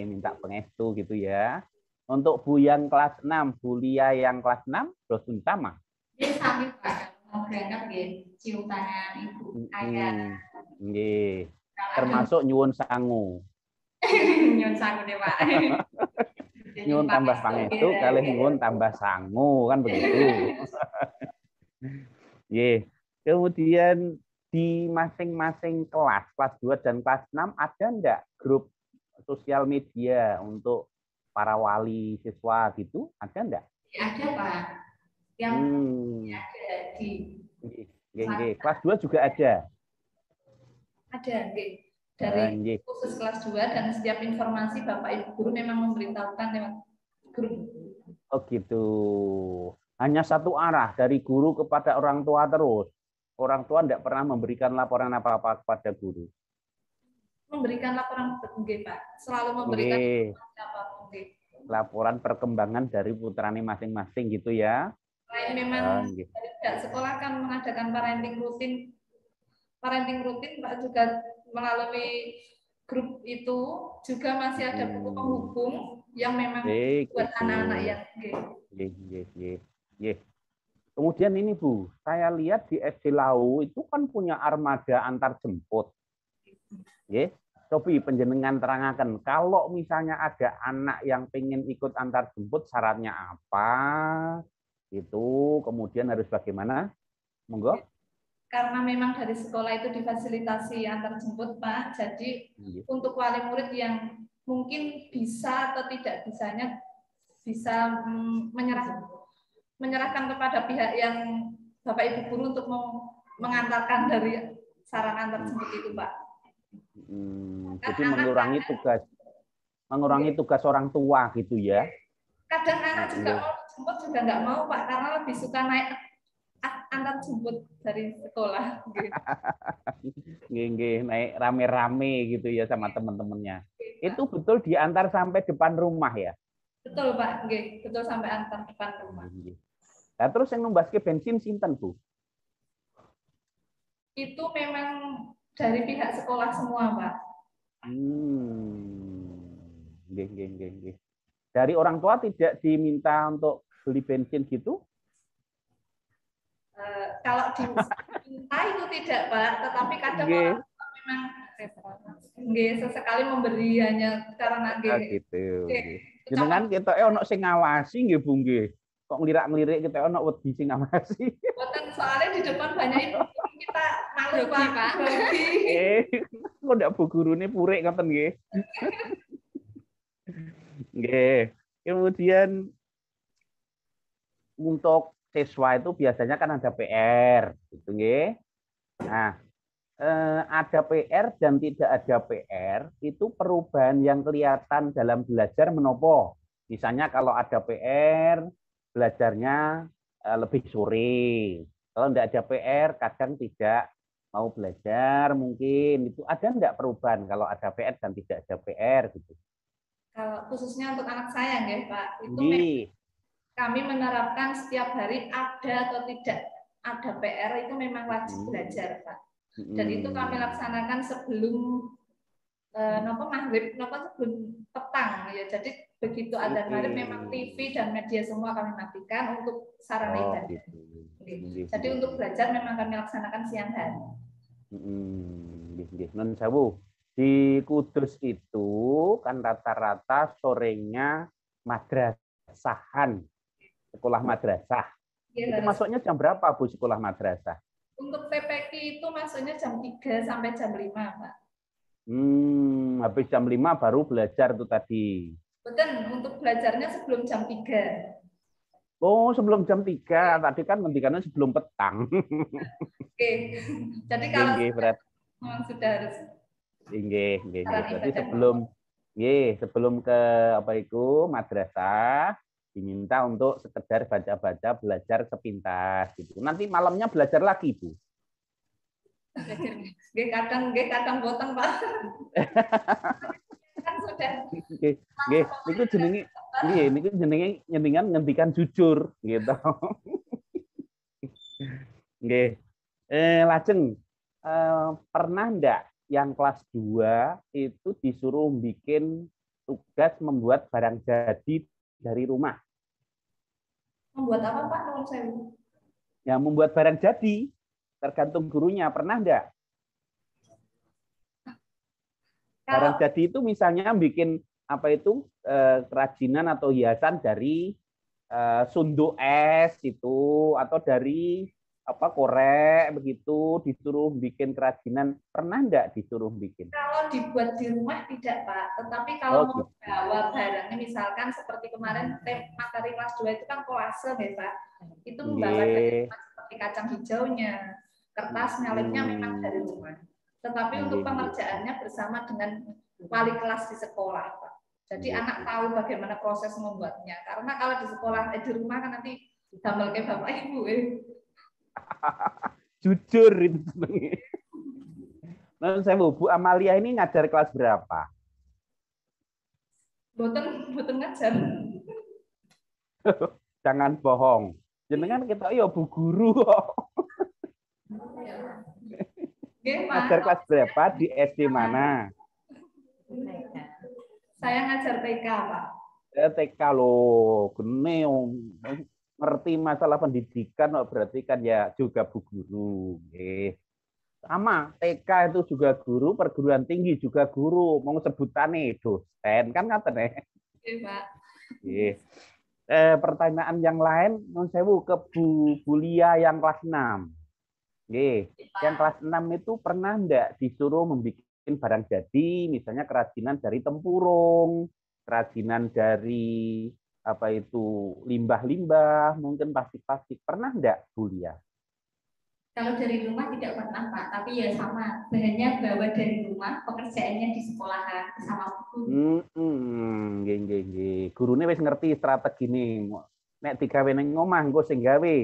minta pengestu gitu ya. Untuk Bu yang kelas 6, Bu Lia yang kelas 6, terus sama? Dia sambil Pak, mau berangkat cium tangan ibu, ayah. Termasuk nyuwun sangu. Nyuwun sangu deh Pak. Nyuwun tambah pangestu, kali nyuwun tambah sangu, kan begitu. Kemudian di masing-masing kelas 2 dan kelas 6, ada enggak grup sosial media untuk para wali siswa gitu? Ada enggak? Ada Pak. Yang ada di kelas 2 juga ada. Ada, dari khusus kelas 2 dan setiap informasi Bapak Ibu guru memang memberitahukan lewat grup. Oh gitu. Hanya satu arah dari guru kepada orang tua terus. Orang tua tidak pernah memberikan laporan apa-apa kepada guru. Memberikan laporan Pak. Selalu memberikan laporan perkembangan dari putrane masing-masing gitu ya. Selain memang dari sekolah kan mengadakan parenting rutin. Parenting rutin Pak juga melalui grup itu juga masih ada buku penghubung yang memang buat anak-anak yang Kemudian ini Bu, saya lihat di SD Lau itu kan punya armada antar jemput. Cobi penjenengan terangkan, kalau misalnya ada anak yang pengen ikut antar jemput, syaratnya apa? Itu kemudian harus bagaimana? Monggo. Karena memang dari sekolah itu difasilitasi antar jemput Pak, jadi untuk wali murid yang mungkin bisa atau tidak bisanya bisa menyerahkan kepada pihak yang Bapak Ibu guru untuk mengantarkan dari saran antar jemput itu Pak. Jadi mengurangi tugas orang tua gitu ya. Kadang anak juga mau jemput juga nggak mau Pak, karena lebih suka naik antar jemput dari sekolah. Naik rame-rame gitu ya sama teman-temannya. Itu betul diantar sampai depan rumah ya? Betul Pak, betul sampai antar depan rumah. Nah, terus yang numbaske bensin sinten Bu? Itu memang dari pihak sekolah semua Pak. Dari orang tua tidak diminta untuk beli bensin gitu? Kalau diminta itu tidak Pak, tetapi kadang orang tua memang sesekali memberi hanya karena gitu. Jenengan kita ono sing ngawasi nggih Bu nggih. Kok ngelirak-ngelirik kita ono wedi sing ngawasi. Boten soalnya di depan banyak ibu kita malu Pak. Kok ndak Bu gurune purik ngoten nggih. Nggih. Kemudian untuk siswa itu biasanya kan ada PR gitu nggih. Nah, ada PR dan tidak ada PR itu perubahan yang kelihatan dalam belajar menopo. Misalnya kalau ada PR belajarnya lebih sore. Kalau tidak ada PR kadang tidak mau belajar mungkin. Itu ada enggak perubahan kalau ada PR dan tidak ada PR gitu? Kalau khususnya untuk anak saya nggih Pak, itu kami menerapkan setiap hari ada atau tidak ada PR itu memang wajib belajar Pak. Dan itu kami laksanakan sebelum maghrib, sebelum petang ya. Jadi begitu adzan maghrib memang TV dan media semua kami matikan untuk sarana ibadah. Jadi untuk belajar memang kami laksanakan siang hari. Non Sewu, di Kudus itu itu kan rata-rata sorenya madrasahan, sekolah madrasah. Ya, Itu masuknya jam berapa Bu sekolah madrasah? untuk TPQ itu masuknya jam 3 sampai jam 5, Pak. Habis jam 5 baru belajar tuh tadi. Betul, untuk belajarnya sebelum jam 3. Oh, sebelum jam 3. Tadi kan ngendikannya sebelum petang. Oke. Jadi kalau berat. sudah harus Nggih. Berarti ibadah sebelum ke apa itu madrasah diminta untuk sekedar baca-baca, belajar sepintas gitu. Nanti malamnya belajar lagi, Bu. Nggih kadang boten, Pak. Kan sudah. Nggih, niku jenenge nyenengan ngendikan jujur gitu. Nggih. Lajeng pernah enggak yang kelas 2 itu disuruh bikin tugas membuat barang jadi dari rumah? Membuat apa, Pak? Nuwun sewu. Ya, membuat barang jadi, tergantung gurunya. Pernah enggak? Barang jadi itu misalnya bikin apa itu kerajinan atau hiasan dari sunduk es itu, atau dari apa korek begitu, disuruh bikin kerajinan. Pernah enggak disuruh bikin? Kalau dibuat di rumah tidak, Pak. Tetapi kalau mau bawa barangnya, misalkan seperti kemarin materi kelas 2 itu kan kolase, ya, Pak. Itu membawa dari rumah seperti kacang hijaunya, kertasnya, lemnya memang dari rumah. Tetapi untuk pengerjaannya bersama dengan wali kelas di sekolah, Pak. Jadi anak tahu bagaimana proses membuatnya. Karena kalau di sekolah, di rumah kan nanti damel ke bapak ibu. Jujur itu sebenarnya. Nah, saya Bu Amalia ini ngajar kelas berapa? Boten ngajar. Jangan bohong. Jenengan kita ya Bu Guru kok. Ngajar kelas berapa di SD mana? Saya ngajar TK, Pak. TK loh, gene ngerti masalah pendidikan berarti kan ya juga Bu Guru. Sama, TK itu juga guru, perguruan tinggi juga guru, mau sebutannya dosen kan ngaten ya. Iya, Pak. Pertanyaan yang lain non sewu ke Bu Lia yang kelas 6. Yang kelas 6 itu pernah enggak disuruh membuat barang jadi, misalnya kerajinan dari tempurung, kerajinan dari apa itu limbah-limbah, mungkin plastik-plastik. Pernah enggak, Bu Lia? Kalau dari rumah tidak pernah, Pak, tapi ya sama, bahannya bawa dari rumah, pekerjaannya di sekolahan sama guru. Nggih. Gurune wis ngerti strategine. Nek digawe ning omah engko sing gawe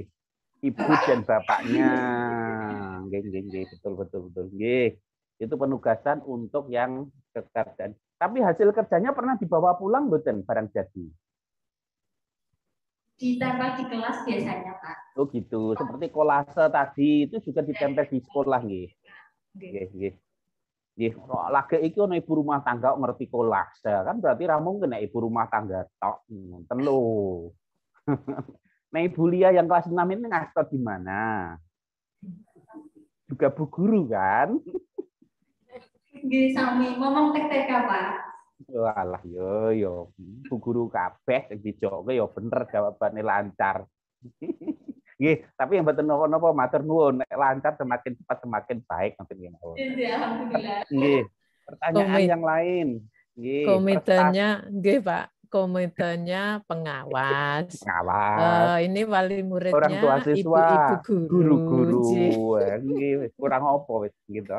ibu dan bapaknya. Nggih, betul. Nggih. Itu penugasan untuk yang pekerjaan. Tapi hasil kerjanya pernah dibawa pulang mboten barang jadi? Ditempel di kelas biasanya, Pak. Oh gitu. Seperti kolase tadi itu juga ditempel di sekolah nggih. Nggih. Lagi iki ono ibu rumah tangga ngerti kolase, kan berarti ra mungkin nek ibu rumah tangga tok. Ngoten lho. Nah, Ibu Lia yang kelas 6 ini ngasih di mana? Juga Bu Guru kan? Nggih, sami ngomong TK, Pak. Walah yo Bu Guru kabeh sing dijoke yo bener jawabane lancar. Nggih, tapi yang mboten napa-napa matur nuwun, nek lancar semakin cepat semakin baik ngoten nggih mawon. Alhamdulillah. Nggih. Pertanyaan yang lain. Nggih. Komitenya nggih, Pak. Komitenya pengawas. Ini wali muridnya orang tua siswa, ibu-ibu guru-guru. Nggih, kurang apa wis gitu.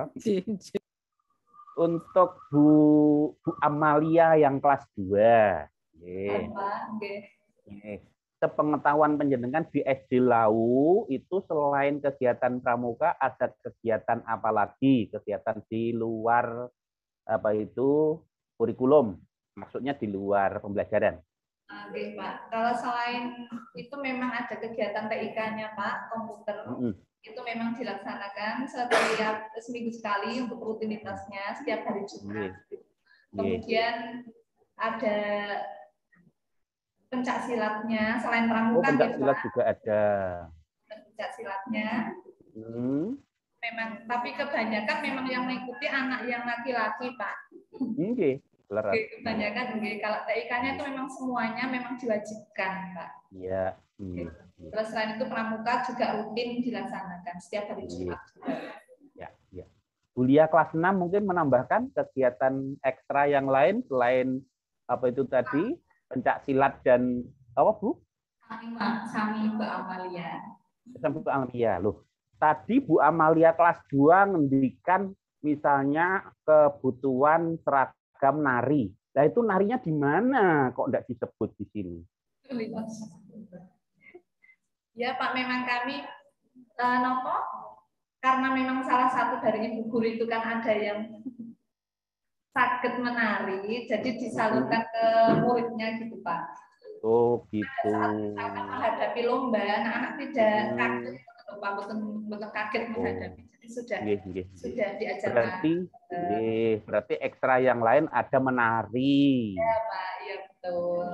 Untuk Bu Amalia yang kelas 2. Sepengetahuan panjenengan di SD Lau itu selain kegiatan pramuka ada kegiatan apa lagi? Kegiatan di luar apa itu kurikulum? Maksudnya di luar pembelajaran. Oke, Pak. Kalau selain itu memang ada kegiatan TIK-nya, Pak, komputer. Itu memang dilaksanakan setiap seminggu sekali untuk rutinitasnya setiap hari Jumat. Kemudian ada pencak silatnya selain pramuka. Pencak silat juga ada. Pencak silatnya. Memang, tapi kebanyakan memang yang mengikuti anak yang laki-laki, Pak. leres. Kebanyakan kalau TIK-nya itu memang semuanya memang diwajibkan, Pak. Iya. Terus selain itu pramuka juga rutin dilaksanakan setiap hari Jumat. Ya. Kuliah kelas 6 mungkin menambahkan kegiatan ekstra yang lain selain apa itu tadi pencak silat dan apa Bu? Sami Bu Amalia. Bu Amalia loh. Tadi Bu Amalia kelas 2 ngendikan misalnya kebutuhan seragam nari. Nah itu narinya di mana? Kok enggak disebut di sini? Ya Pak, memang kami nopo karena memang salah satu dari ibu guru itu kan ada yang sakit menari, jadi disalurkan ke muridnya gitu Pak. Oh gitu. Pada saat menghadapi lomba, anak-anak tidak kaget, Pak, betul kaget menghadapi. Jadi sudah diajarkan. Berarti ekstra yang lain ada menari. Ya Pak, iya betul.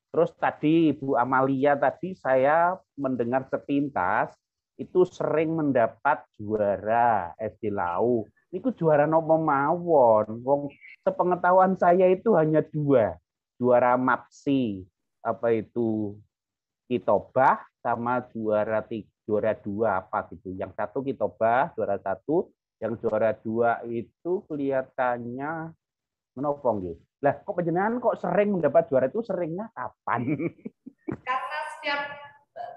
Terus tadi Bu Amalia tadi saya mendengar sepintas itu sering mendapat juara SD Lau. Itu juara nopo mawon. Wong sepengetahuan saya itu hanya 2. Juara MAPSI apa itu Kitobah sama juara 2 apa gitu. Yang satu Kitobah juara 1, yang juara 2 itu kelihatannya menapa nggih. Lah kok panjenengan kok sering mendapat juara itu seringnya kapan? Karena setiap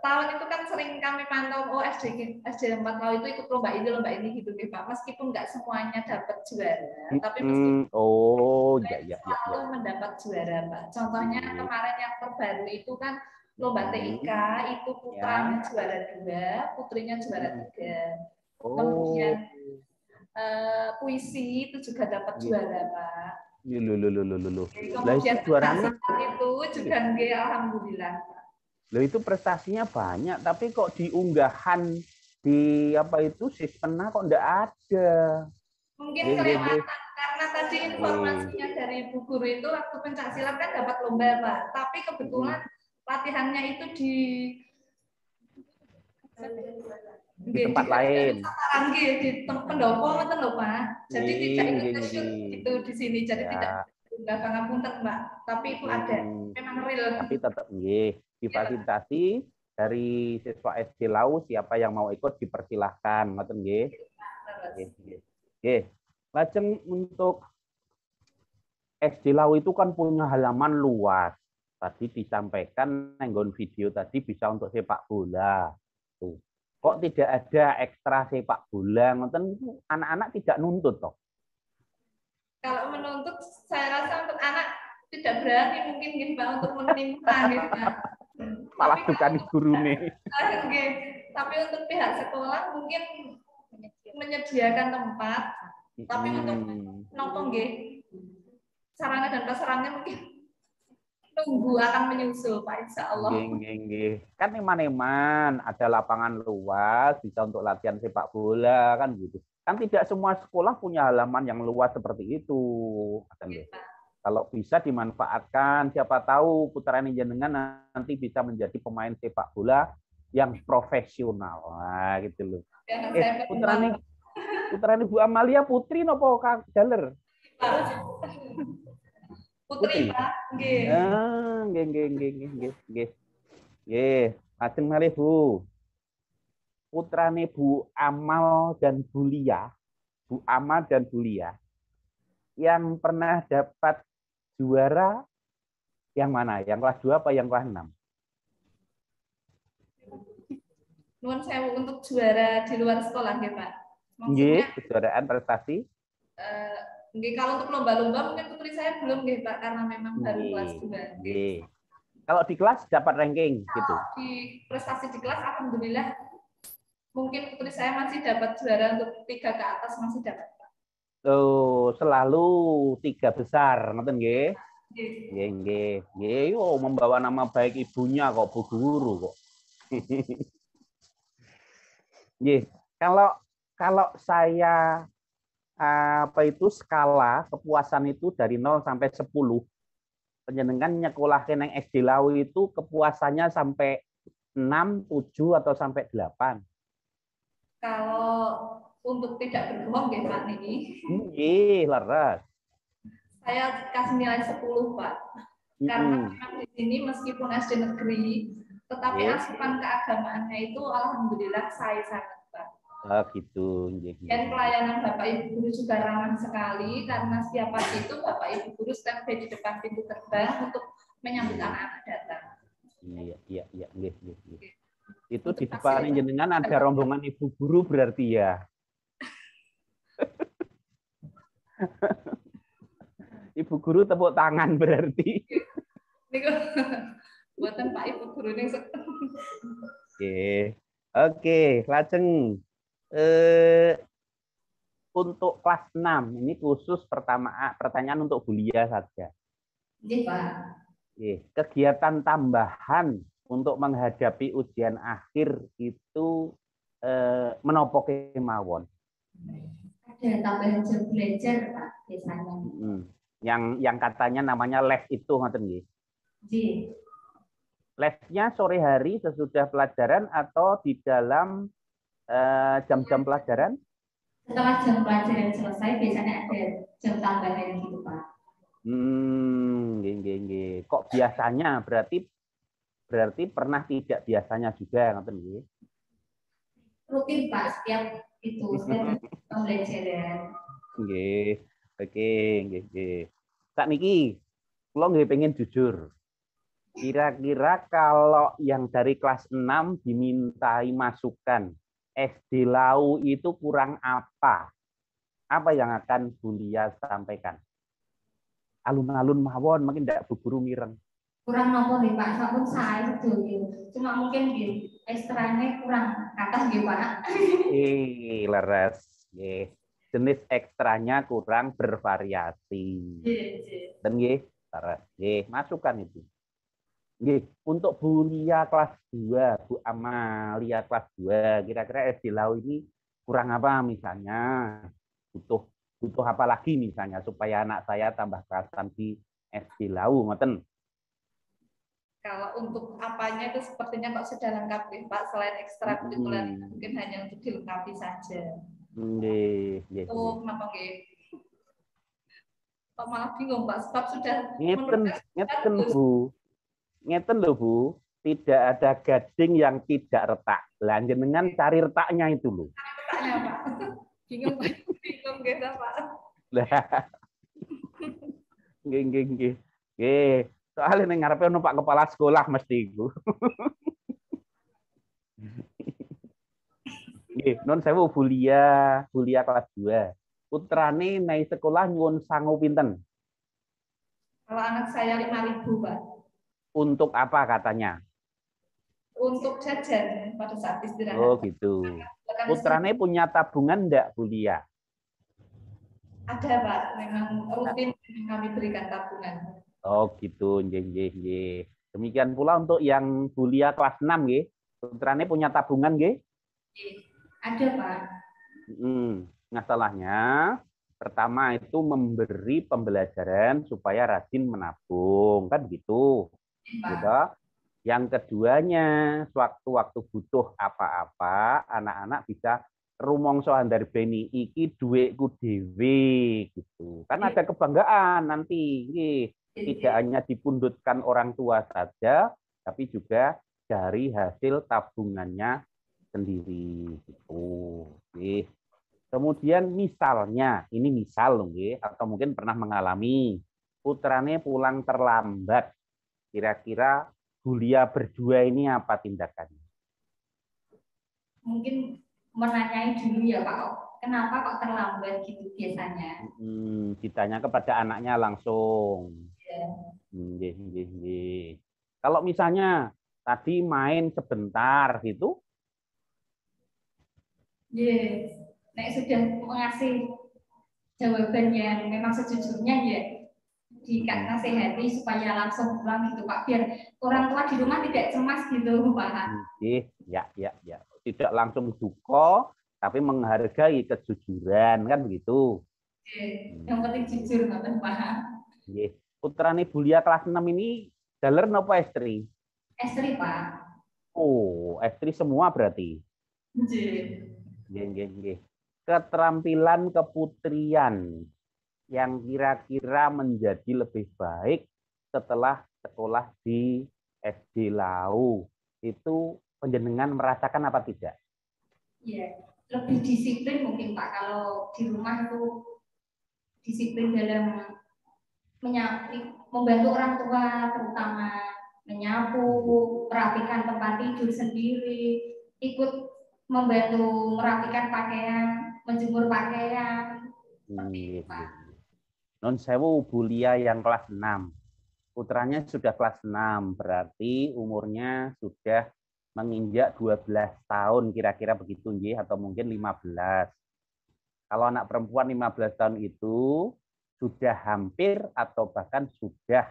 tahun itu kan sering kami pantau SD 4 Lau itu ikut lomba ini gitu Pak. Meskipun nggak semuanya dapat juara, tapi meskipun selalu mendapat juara Pak. Contohnya kemarin yang terbaru itu kan lomba TIK itu putranya juara 2, putrinya juara 3. Kemudian puisi itu juga dapat juara Pak. Kemudian juaranya itu juga alhamdulillah. Loh itu prestasinya banyak, tapi kok di unggahan di apa itu Sispena kok enggak ada. Mungkin kelewatan karena tadi informasinya dari Bu Guru itu waktu pencaksilat kan dapat lomba Pak, tapi kebetulan latihannya itu di tempat lain. Di pendopo ngoten lho Pak. Jadi tidak ikut shoot itu di sini, jadi tidak pangapunten Mbak, tapi itu ada memang real. Tapi tetap difasilitasi dari siswa SD Lau, siapa yang mau ikut dipersilahkan, ngoten nggih. Nggih. Lajeng untuk SD Lau itu kan punya halaman luas. Tadi disampaikan nenggon video tadi bisa untuk sepak bola. Tuh. Kok tidak ada ekstra sepak bola, ngoten itu anak-anak tidak nuntut toh? Kalau menuntut, saya rasa untuk anak tidak berani mungkin gitu Pak untuk menimpa gitu Pak. Malah tukang guru nih. Tapi untuk pihak sekolah mungkin menyediakan tempat, tapi untuk nonton sarana dan prasarannya mungkin tunggu akan menyusul Pak, insya Allah. Kan eman-eman ada lapangan luas bisa untuk latihan sepak bola kan gitu. Kan tidak semua sekolah punya halaman yang luas seperti itu. Kalau bisa dimanfaatkan, siapa tahu putrane jenengan nanti bisa menjadi pemain sepak bola yang profesional. Nah, gitu loh. Putrane Bu Amalia putri nopo Kang Daler? Putri, Pak. Nggih. Lajeng malih Bu. Putrane Bu Amal dan Bulia, Bu Amal dan Bulia, yang pernah dapat juara yang mana? Yang kelas 2 apa yang kelas 6? Nuwun sewu untuk juara di luar sekolah nggih, Pak. Nggih, kejuaraan prestasi. Nggih, kalau untuk lomba-lomba mungkin putri saya belum nggih, Pak, karena memang baru kelas 2. Nggih. Kalau di kelas dapat ranking gitu. Di prestasi di kelas alhamdulillah mungkin putri saya masih dapat juara untuk 3 ke atas masih dapat. Oh, selalu 3 besar, ngoten nggih? Nggih. Nggih, membawa nama baik ibunya kok Bu Guru kok. Nggih, kalau saya apa itu skala kepuasan itu dari 0 sampai 10. Panjenengan nyekolah nang SD Lau itu kepuasannya sampai 6, 7 atau sampai 8? Kalau untuk tidak berbohong nggih Pak niki. Nggih, leres. Saya kasih nilai 10, Pak. Karena memang di sini meskipun SD negeri, tetapi asupan keagamaannya itu alhamdulillah saya sangat, Pak. Gitu. Dan pelayanan Bapak Ibu guru juga ramah sekali karena setiap pagi itu Bapak Ibu guru standby di depan pintu gerbang untuk menyambut anak-anak datang. Iya. Itu di depan jenengan ada rombongan ibu guru berarti ya. Ibu guru tepuk tangan berarti. Buatan Pak Ibu guru ini. Oke, lajeng untuk kelas 6 ini khusus pertanyaan untuk Bulia saja. Iya, Pak. Kegiatan tambahan untuk menghadapi ujian akhir itu menopo kemawon. Ada tambahan jam belajar, Pak, biasanya. Yang katanya namanya les itu ngoten nggih. Nggih. Lesnya sore hari sesudah pelajaran atau di dalam jam-jam pelajaran? Setelah jam pelajaran selesai biasanya ada jam tambahan gitu, Pak. Nggih. Kok biasanya berarti pernah tidak biasanya juga ngoten nggih. Rutin, Pak, setiap setiap pembelajaran. Nggih. Oke, nggih. Sakniki kula nggih pengen jujur. Kira-kira kalau yang dari kelas 6 dimintai masukan SD Lau itu kurang apa? Apa yang akan Bulia sampaikan? Alun-alun mawon, makin tidak buru mireng. Kurang nopo nih Pak, sampun saya setuju. Cuma mungkin ekstranya kurang kata gitu Pak. Leres. Jenis ekstranya kurang bervariasi. Dan masukan itu. Untuk Bulia kelas 2, Bu Amalia kelas 2, kira-kira SD Lau ini kurang apa misalnya? Butuh apa lagi misalnya supaya anak saya tambah kerasan di SD Lau, ngoten? Kalau untuk apanya itu sepertinya kok sudah lengkap nih Pak, selain ekstrakurikuler mungkin hanya untuk dilengkapi saja. Oh, kenapa nggih? Kok malah bingung Pak, sebab sudah ngeten Bu. Ngeten loh Bu, tidak ada gading yang tidak retak. Lah jenengan cari retaknya itu loh. Retaknya Pak. Bingung gitu Pak. Lah. Nggih. Soalnya ning ngarepe ono Pak Kepala Sekolah mesti iku. Non sewu Bulia kelas 2. Putrane naik sekolah nyuwun sangu pinten? Kalau anak saya 5.000, Pak. Untuk apa katanya? Untuk jajan pada saat istirahat. Oh gitu. Putrane punya tabungan enggak, Bulia? Ada Pak, memang rutin kami berikan tabungan. Oh gitu, nggih. Demikian pula untuk yang Bulia kelas 6 nggih. Putrane punya tabungan nggih? Ada Pak. Masalahnya pertama itu memberi pembelajaran supaya rajin menabung, kan gitu. Gitu. Yang keduanya, sewaktu-waktu butuh apa-apa, anak-anak bisa rumangsa andarbeni iki dhuwitku dhewe gitu. Kan ada kebanggaan nanti, tidak hanya dipundutkan orang tua saja, tapi juga dari hasil tabungannya sendiri gitu. Kemudian misalnya, ini misal loh, atau mungkin pernah mengalami putrane pulang terlambat. Kira-kira Bulia berdua ini apa tindakannya? Mungkin menanyai dulu ya Pak, kenapa kok terlambat gitu biasanya? Ditanya kepada anaknya langsung. Kalau misalnya tadi main sebentar gitu? Nek sudah mengasih jawaban yang memang sejujurnya ya dinasehati supaya langsung pulang gitu Pak, biar orang tua di rumah tidak cemas gitu Pak. Ya. Tidak langsung duka, tapi menghargai kejujuran kan begitu. Yang penting jujur Pak. Putrane Bulia kelas 6 ini daler napa estri? Estri Pak. Oh, estri semua berarti. Nggih. Keterampilan keputrian yang kira-kira menjadi lebih baik setelah sekolah di SD Lau? Itu penjenengan merasakan apa tidak? Iya, lebih disiplin mungkin Pak. Kalau di rumah itu disiplin dalam membantu orang tua, terutama menyapu, merapikan tempat tidur sendiri, ikut membantu merapikan pakaian, menjemur pakaian. Non sewu Bulia yang kelas 6. Putranya sudah kelas 6, berarti umurnya sudah menginjak 12 tahun kira-kira begitu nggih, atau mungkin 15. Kalau anak perempuan 15 tahun itu sudah hampir atau bahkan sudah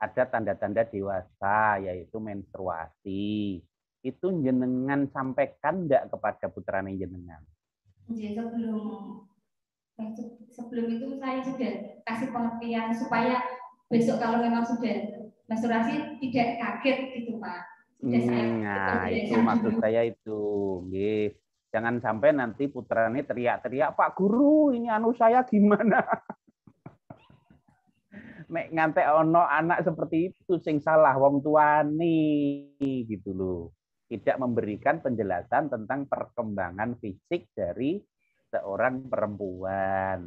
ada tanda-tanda dewasa, yaitu menstruasi. Itu jenengan sampaikan enggak kepada putrane jenengan? Sebelum itu saya sudah kasih pengertian supaya besok kalau memang sudah menstruasi tidak kaget gitu Pak. Nah, itu maksud saya itu. Nggih. Jangan sampai nanti putrane teriak-teriak, Pak Guru, ini anu saya gimana? Nek ngantek ono anak seperti itu sing salah wong tuane gitu loh. Tidak memberikan penjelasan tentang perkembangan fisik dari seorang perempuan.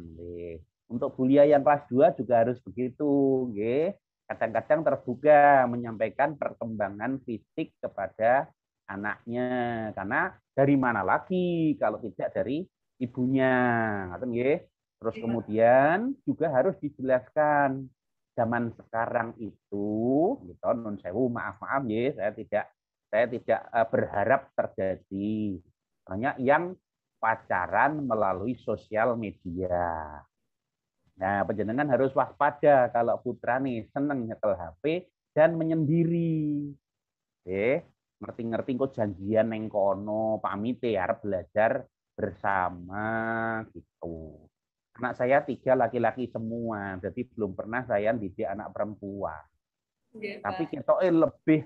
Untuk Bulia yang kelas 2 juga harus begitu, nggih. Kadang-kadang terbuka menyampaikan perkembangan fisik kepada anaknya, karena dari mana lagi kalau tidak dari ibunya, nggih. Terus kemudian juga harus dijelaskan zaman sekarang itu, gitu, non sewu, maaf ya, saya tidak berharap terjadi banyak yang pacaran melalui sosial media. Nah, panjenengan harus waspada kalau putra nih seneng nyetel HP dan menyendiri. Ngerti-ngerti kok janjian neng kono, pamit arep belajar bersama gitu. Anak saya 3 laki-laki semua, jadi belum pernah saya didik anak perempuan. Ya, tapi kita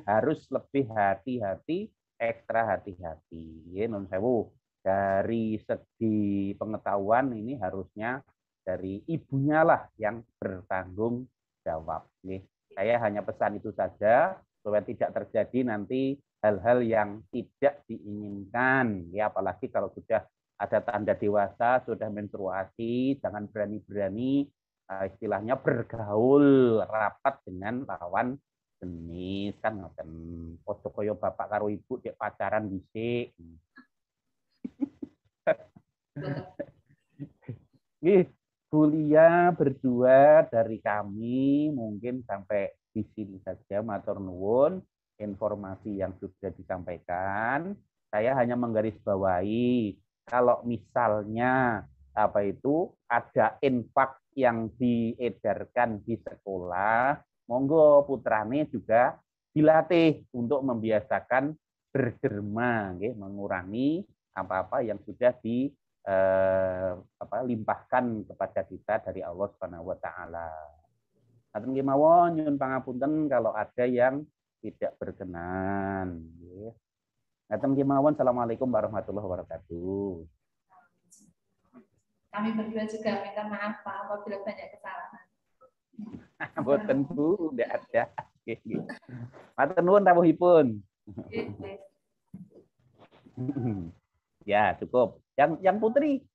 harus lebih hati-hati, ekstra hati-hati. Ya, non sewu. Dari segi pengetahuan ini harusnya dari ibunya lah yang bertanggung jawab. Saya hanya pesan itu saja supaya tidak terjadi nanti hal-hal yang tidak diinginkan. Ya, apalagi kalau sudah ada tanda dewasa, sudah menstruasi, jangan berani-berani istilahnya bergaul rapat dengan lawan jenis, kan ngoten. Padha kaya bapak karo ibu dek pacaran dhisik. Nggih, Bulia berdua dari kami mungkin sampai di sini saja, matur nuwun informasi yang sudah disampaikan. Saya hanya menggarisbawahi kalau misalnya apa itu ada infak yang diedarkan di sekolah, monggo putrane juga dilatih untuk membiasakan berderma, mengurangi apa-apa yang sudah limpahkan kepada kita dari Allah Subhanahu wa taala. Atur nggih mawon nyuwun pangapunten kalau ada yang tidak berkenan, nggih. Atur nggih mawon. Assalamualaikum warahmatullahi wabarakatuh. Kami berdua juga minta maaf Pak apabila banyak kesalahan. Mboten Bu, ndak ada. Nggih. Matur nuwun rawuhipun. Ya, cukup. Yang Putri.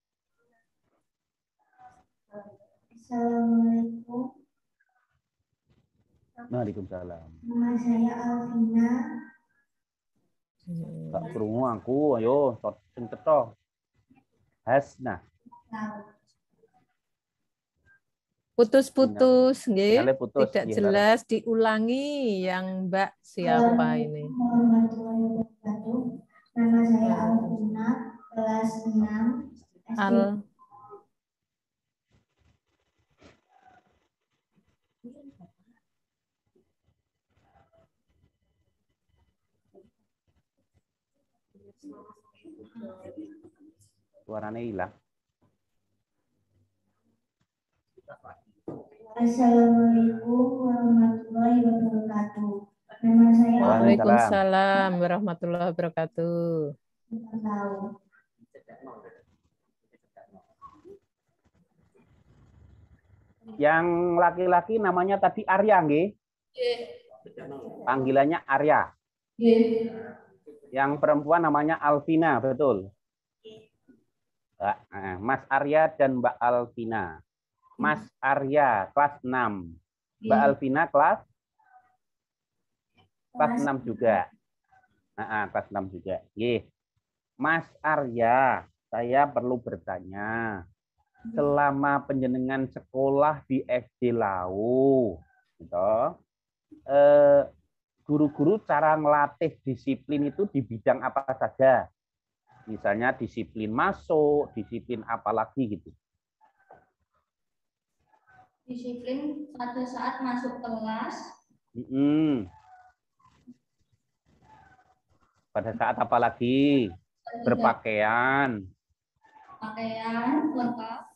Assalamualaikum. Waalaikumsalam. Nama saya Alvina. Kak krungu aku, ayo sing cetha. Hasna. Putus-putus, nggih. Putus, tidak jelas, diulangi yang Mbak siapa ini? Nama saya Alvina, kelas 6 SD. Suaranya hilang. Assalamualaikum warahmatullahi wabarakatuh. Nama saya Waalaikumsalam warahmatullahi wabarakatuh. Yang laki-laki namanya tadi Arya, nggih? Panggilannya Arya. Yang perempuan namanya Alvina, betul? Mas Arya dan Mbak Alvina. Mas Arya kelas 6. Mbak Alvina kelas 6 juga. Kelas 6 juga. Mas Arya, saya perlu bertanya. Selama penjenengan sekolah di SD Lau, gitu, guru-guru cara ngelatih disiplin itu di bidang apa saja? Misalnya disiplin masuk, disiplin apa lagi gitu. Disiplin pada saat masuk kelas. Pada saat apa lagi? Berpakaian. Pakaian lengkap.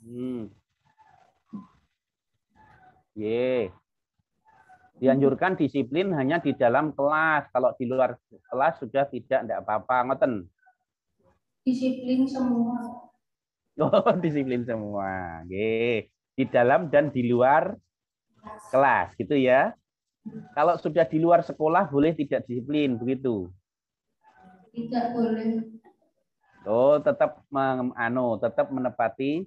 Dianjurkan disiplin hanya di dalam kelas. Kalau di luar kelas sudah tidak apa-apa. Ngoten. Disiplin semua. Oh, disiplin semua. Di dalam dan di luar kelas, gitu ya. Kalau sudah di luar sekolah boleh tidak disiplin, begitu? Tidak boleh. Oh, tetap tetap menepati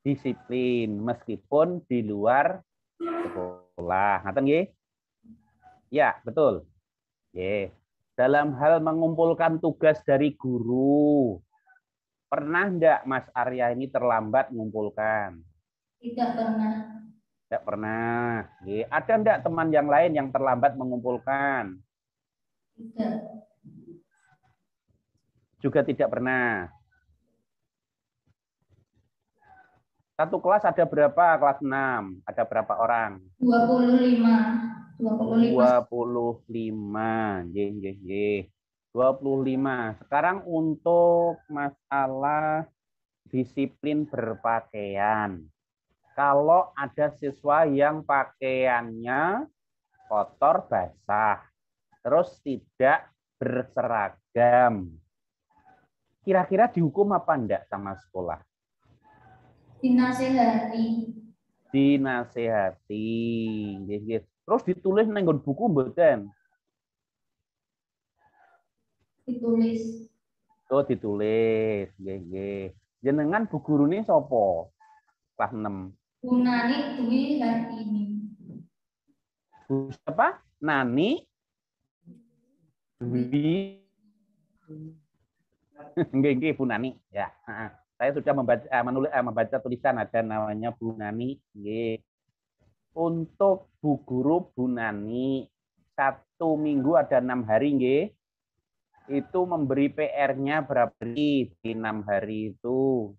disiplin meskipun di luar sekolah. Ngaten nggih? Ya, betul. Dalam hal mengumpulkan tugas dari guru, pernah enggak Mas Arya ini terlambat mengumpulkan? Tidak pernah. Tidak pernah. Ada enggak teman yang lain yang terlambat mengumpulkan? Tidak. Juga tidak pernah. Satu kelas ada berapa? Kelas 6. Ada berapa orang? 25. 25. 25. Sekarang untuk masalah disiplin berpakaian. Kalau ada siswa yang pakaiannya kotor basah, terus tidak berseragam, kira-kira dihukum apa enggak sama sekolah? Dinasehati. Terus ditulis nenggon buku mboten? Ditulis. Oh, ditulis. Jenengan bu gurune sapa? Kelas 6. Bu Nani Dwi Hartini. Bu siapa? Nani Dwi. Nggih, Bu Nani. Ya. Saya sudah membaca tulisan ada namanya Bu Nani. Untuk Bu Guru Bu Nani, 1 minggu ada 6 hari, nggih. Itu memberi PR-nya berapa hari di 6 hari itu?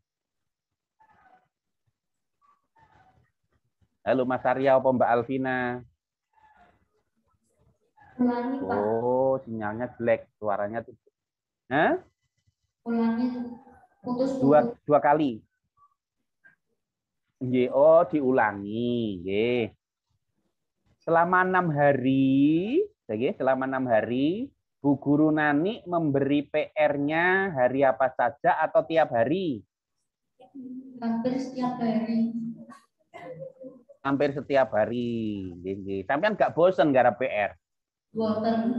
Halo Mas Arya apa Mbak Alvina? Ulangi, Pak. Oh, sinyalnya jelek, suaranya tuh. Hah? Ulangi. Putus. Dua kali. Oh, diulangi. Selama 6 hari, selama 6 hari, Bu Guru Nani memberi PR-nya hari apa saja atau tiap hari? Hampir setiap hari. Hampir setiap hari. Sampean nggak bosen gara PR? Boten.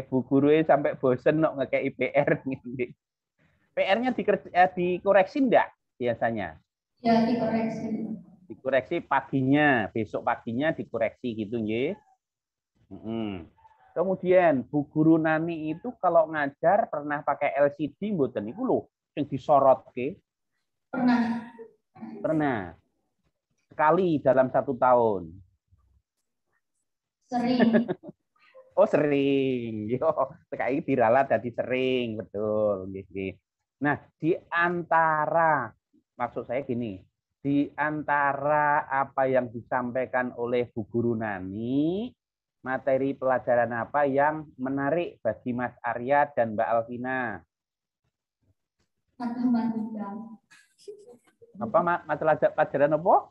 Bu Guru sampai bosen nok ngekei PR. PR-nya dikoreksi enggak biasanya? Ya, dikoreksi. Dikoreksi paginya, besok paginya dikoreksi gitu nggih. Kemudian Bu Guru Nani itu kalau ngajar pernah pakai LCD mboten niku lho sing disorotke? Pernah. Sekali dalam 1 tahun. Sering. Oh, sering. Yo, sekali diralat jadi sering, betul. Nah, di antara maksud saya gini, di antara apa yang disampaikan oleh Bu Guru Nani, materi pelajaran apa yang menarik bagi Mas Arya dan Mbak Alvina? Matematika. Apa masalah pelajaran apa?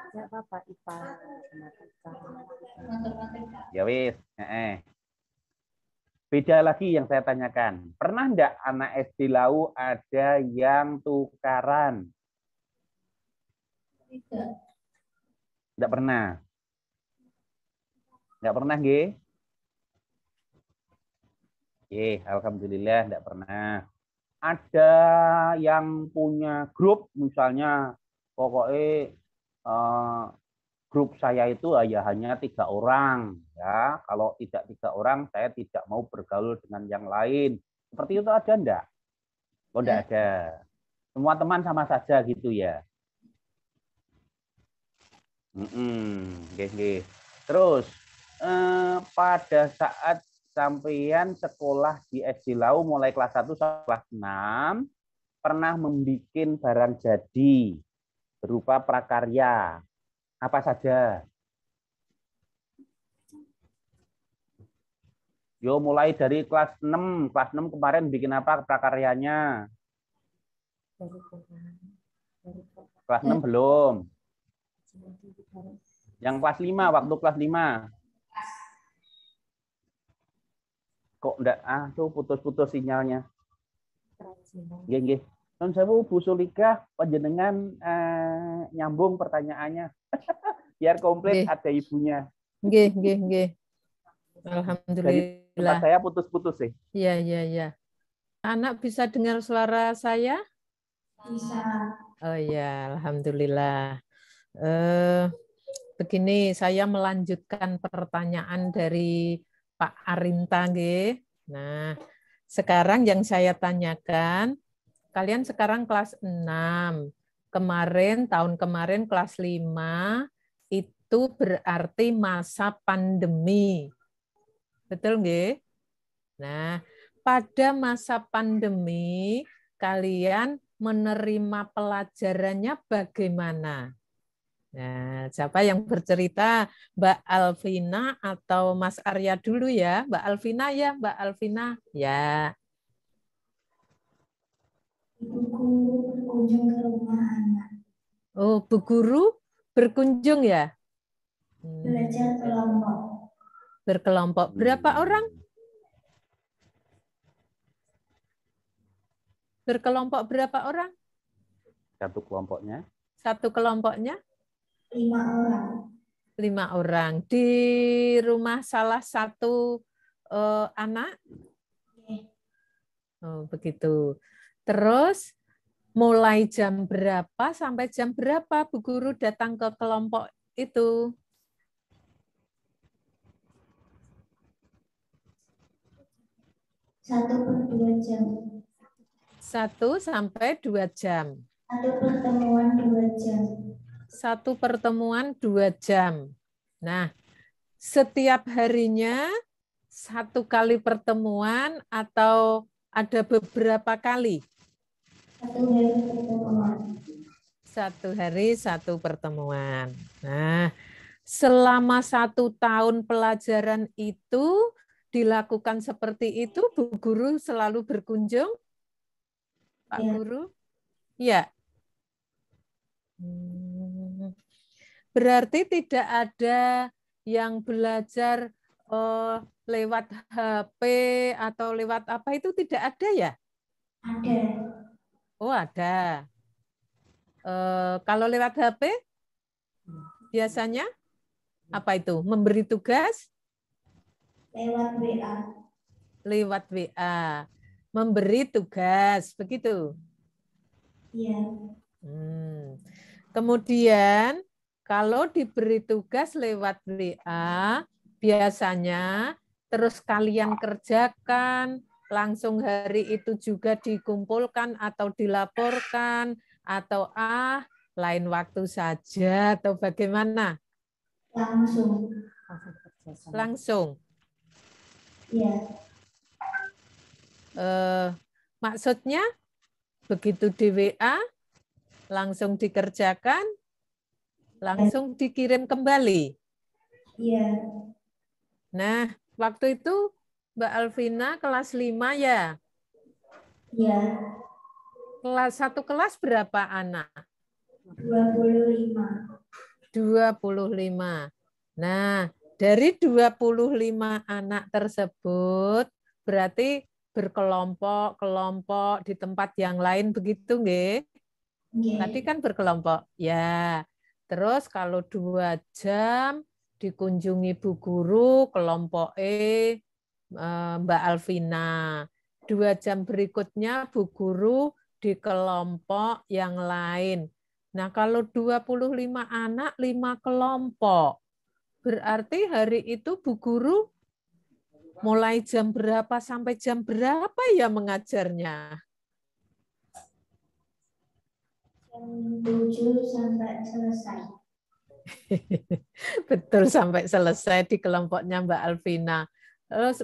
apa IPA, Matematika. Ya wis, Beda lagi yang saya tanyakan. Pernah enggak anak SD Lau ada yang tukaran? Tidak. Enggak pernah. Enggak pernah, nggih? Nggih, alhamdulillah enggak pernah. Ada yang punya grup misalnya pokoknya grup saya itu hanya 3 orang, ya. Kalau tidak 3 orang, saya tidak mau bergaul dengan yang lain. Seperti itu ada enggak? Oh, enggak ada. Semua teman sama saja gitu ya. Okay. Terus pada saat sampean sekolah di SD Lau mulai kelas 1 sampai kelas 6 pernah membuat barang jadi berupa prakarya. Apa saja? Yo, mulai dari kelas 6. Kelas 6 kemarin bikin apa prakaryanya? Kelas 6 belum. Yang kelas 5, waktu kelas 5. Kok enggak? Tuh putus-putus sinyalnya. Nggih. Nun sewu Bu Sulika, panjenengan nyambung pertanyaannya. Biar komplit ada ibunya. Nggih. Alhamdulillah. Tempat saya putus-putus sih. Iya. Anak bisa dengar suara saya? Bisa. Oh ya, alhamdulillah. Begini, saya melanjutkan pertanyaan dari Pak Arinta, nggih. Nah, sekarang yang saya tanyakan, kalian sekarang kelas 6. Tahun kemarin kelas 5, itu berarti masa pandemi. Betul nggih? Nah, pada masa pandemi, kalian menerima pelajarannya bagaimana? Nah, siapa yang bercerita? Mbak Alvina atau Mas Arya dulu ya? Mbak Alvina ya, Mbak Alvina. Ya. Ibu guru berkunjung ke rumah anak. Oh, Bu Guru berkunjung ya? Belajar kelompok. Berkelompok. Berapa orang? Berkelompok berapa orang? Satu kelompoknya. Satu kelompoknya? 5 orang. 5 orang. Di rumah salah satu anak? Oh, begitu. Terus mulai jam berapa sampai jam berapa Bu Guru datang ke kelompok itu? 1/2 jam. 1 sampai 2 jam. 1 pertemuan 2 jam. 1 pertemuan 2 jam. Nah, setiap harinya 1 kali pertemuan atau ada beberapa kali? 1 hari pertemuan. 1 hari 1 pertemuan. Nah, selama 1 tahun pelajaran itu dilakukan seperti itu, Bu Guru selalu berkunjung? Pak Guru? Ya. Berarti tidak ada yang belajar lewat HP atau lewat apa itu tidak ada ya? Ada. Oh, ada. Kalau lewat HP biasanya apa itu? Memberi tugas? Lewat WA. Lewat WA. Memberi tugas, begitu? Iya. Kemudian kalau diberi tugas lewat WA, biasanya terus kalian kerjakan, langsung hari itu juga dikumpulkan atau dilaporkan, atau lain waktu saja, atau bagaimana? Langsung. Langsung. Iya. Maksudnya begitu di WA langsung dikerjakan, langsung dikirim kembali. Iya. Nah, waktu itu Mbak Alvina kelas 5 ya? Iya. Satu kelas berapa anak? 25. 25. Nah, dari 25 anak tersebut, berarti berkelompok-kelompok di tempat yang lain begitu nggih? Tadi kan berkelompok. Ya. Terus kalau 2 jam dikunjungi Bu Guru, kelompok Mbak Alvina. 2 jam berikutnya Bu Guru di kelompok yang lain. Nah, kalau 25 anak, 5 kelompok. Berarti hari itu Bu Guru mulai jam berapa sampai jam berapa ya mengajarnya? Jam 7 sampai selesai. Betul, sampai selesai di kelompoknya Mbak Alvina. Terus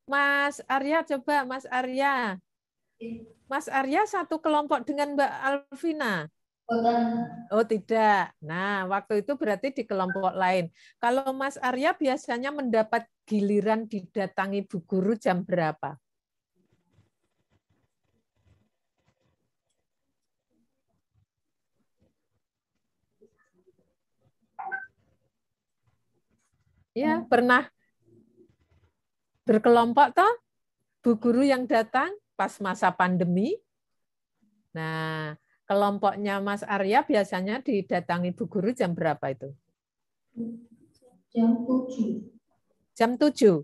Mas Arya, coba Mas Arya. Mas Arya satu kelompok dengan Mbak Alvina? Oh tidak. Nah, waktu itu berarti di kelompok lain. Kalau Mas Arya biasanya mendapat giliran didatangi Bu Guru jam berapa? Ya, pernah berkelompok toh? Bu Guru yang datang pas masa pandemi. Nah, kelompoknya Mas Arya biasanya didatangi Bu Guru jam berapa itu? Jam 7. Jam 7.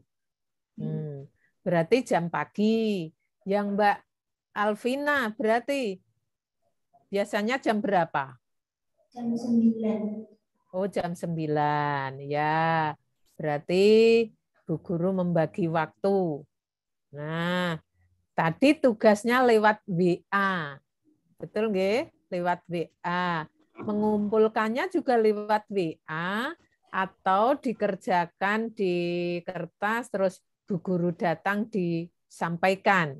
Berarti jam pagi. Yang Mbak Alvina berarti biasanya jam berapa? Jam 9. Oh, jam 9. Ya, berarti Bu Guru membagi waktu. Nah, tadi tugasnya lewat WA. Betul nggih? Lewat WA. Mengumpulkannya juga lewat WA atau dikerjakan di kertas terus Bu Guru datang disampaikan.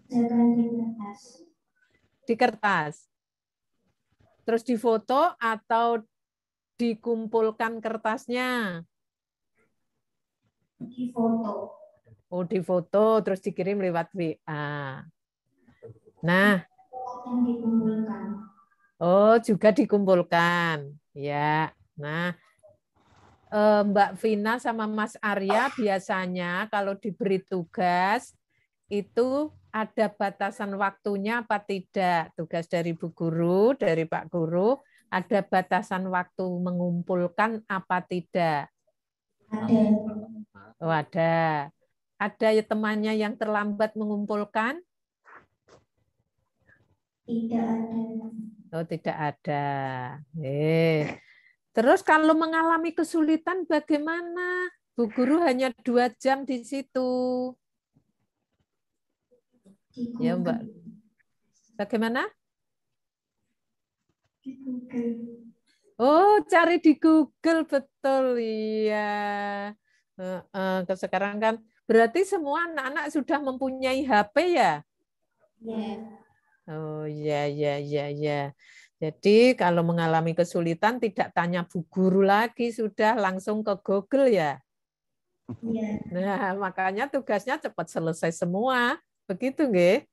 Di kertas. Di kertas. Terus difoto atau dikumpulkan kertasnya? Di foto. Oh, difoto terus dikirim lewat WA. Nah, dikumpulkan. Oh, juga dikumpulkan. Ya. Nah, Mbak Vina sama Mas Arya biasanya kalau diberi tugas itu ada batasan waktunya apa tidak? Tugas dari Bu Guru, dari Pak Guru, ada batasan waktu mengumpulkan apa tidak? Ada. Oh, ada. Ada ya temannya yang terlambat mengumpulkan? Tidak ada. Oh, tidak ada. Terus kalau mengalami kesulitan bagaimana? Bu Guru hanya 2 jam di situ. Ya, Mbak. Bagaimana? Di Google. Oh, cari di Google, betul. Iya. Sekarang kan berarti semua anak-anak sudah mempunyai HP ya? Ya. Oh, ya, ya, ya, ya. Jadi kalau mengalami kesulitan tidak tanya Bu Guru lagi, sudah langsung ke Google ya? Ya. Nah, makanya tugasnya cepat selesai semua. Begitu, nggih?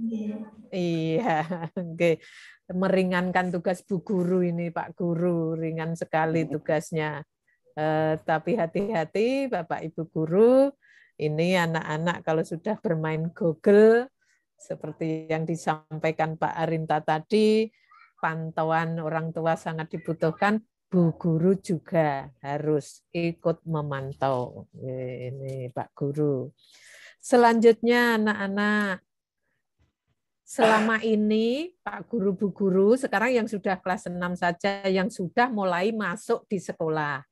Ya. Iya, nggih. Meringankan tugas Bu Guru ini, Pak Guru. Ringan sekali tugasnya. Tapi hati-hati, Bapak Ibu Guru. Ini anak-anak kalau sudah bermain Google, seperti yang disampaikan Pak Arinta tadi, pantauan orang tua sangat dibutuhkan, Bu Guru juga harus ikut memantau. Ini Pak Guru. Selanjutnya anak-anak, selama ini Pak Guru, Bu Guru, sekarang yang sudah kelas 6 saja, yang sudah mulai masuk di sekolah.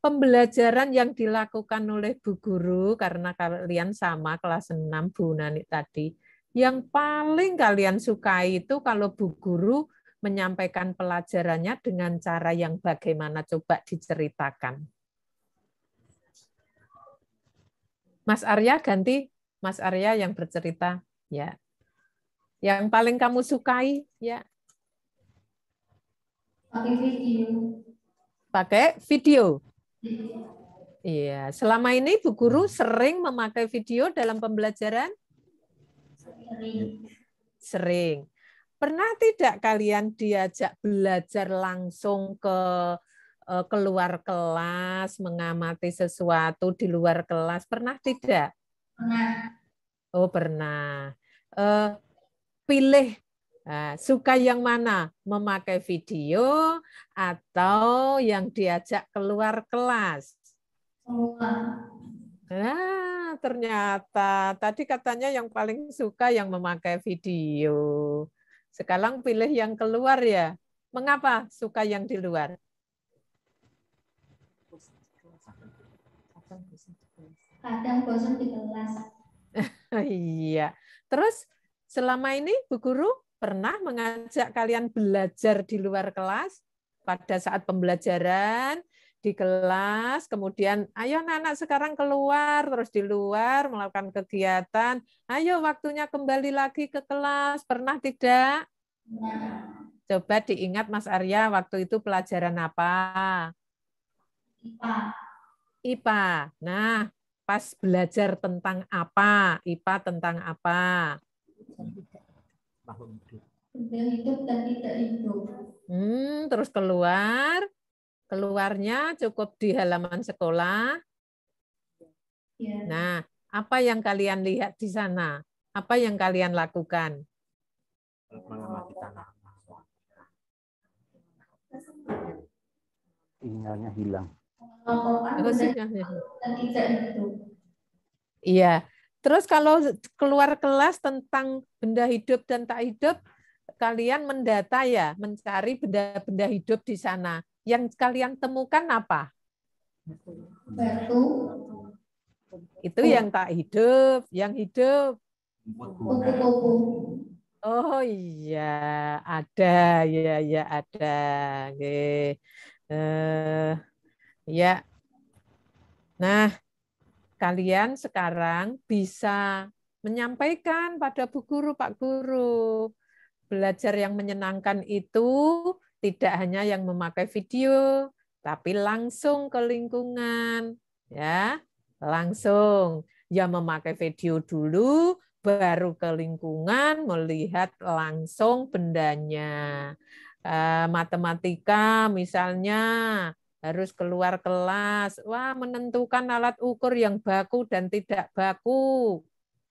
Pembelajaran yang dilakukan oleh Bu Guru, karena kalian sama kelas 6 Bu Nani tadi, yang paling kalian sukai itu kalau Bu Guru menyampaikan pelajarannya dengan cara yang bagaimana, coba diceritakan. Mas Arya ganti, Mas Arya yang bercerita, ya. Yang paling kamu sukai, ya. Pakai video. Pakai video. Iya, selama ini Bu Guru sering memakai video dalam pembelajaran? Sering. Pernah tidak kalian diajak belajar langsung ke keluar kelas, mengamati sesuatu di luar kelas? Pernah tidak? Pernah. Oh, pernah. Pilih suka yang mana? Memakai video atau yang diajak keluar kelas? Semua. Nah, ternyata tadi katanya yang paling suka yang memakai video. Sekarang pilih yang keluar ya. Mengapa suka yang di luar? Kadang bosan di kelas. Iya. Terus selama ini Bu Guru pernah mengajak kalian belajar di luar kelas pada saat pembelajaran di kelas, kemudian ayo anak-anak sekarang keluar, terus di luar melakukan kegiatan, ayo waktunya kembali lagi ke kelas. Pernah tidak? Coba diingat Mas Arya, waktu itu pelajaran apa? IPA. IPA. Nah, pas belajar tentang apa? IPA tentang apa? Benda hidup dan tidak hidup. Terus keluarnya cukup di halaman sekolah. Ya. Nah, apa yang kalian lihat di sana? Apa yang kalian lakukan? Mengamati tanah. Sinyalnya hilang. Melakukan Oh, benda sinyalnya. dan tidak hidup. Iya. Terus kalau keluar kelas tentang benda hidup dan tak hidup, kalian mendata ya, mencari benda-benda hidup di sana. Yang kalian temukan apa? Batu. Itu yang tak hidup, yang hidup. Kupu-kupu. Oh iya, ada, ya ada. Oke. Ya. Nah, kalian sekarang bisa menyampaikan pada Bu Guru, Pak Guru. Belajar yang menyenangkan itu tidak hanya yang memakai video, tapi langsung ke lingkungan. Ya, langsung. Ya memakai video dulu, baru ke lingkungan, melihat langsung bendanya. Matematika misalnya, harus keluar kelas. Wah, menentukan alat ukur yang baku dan tidak baku.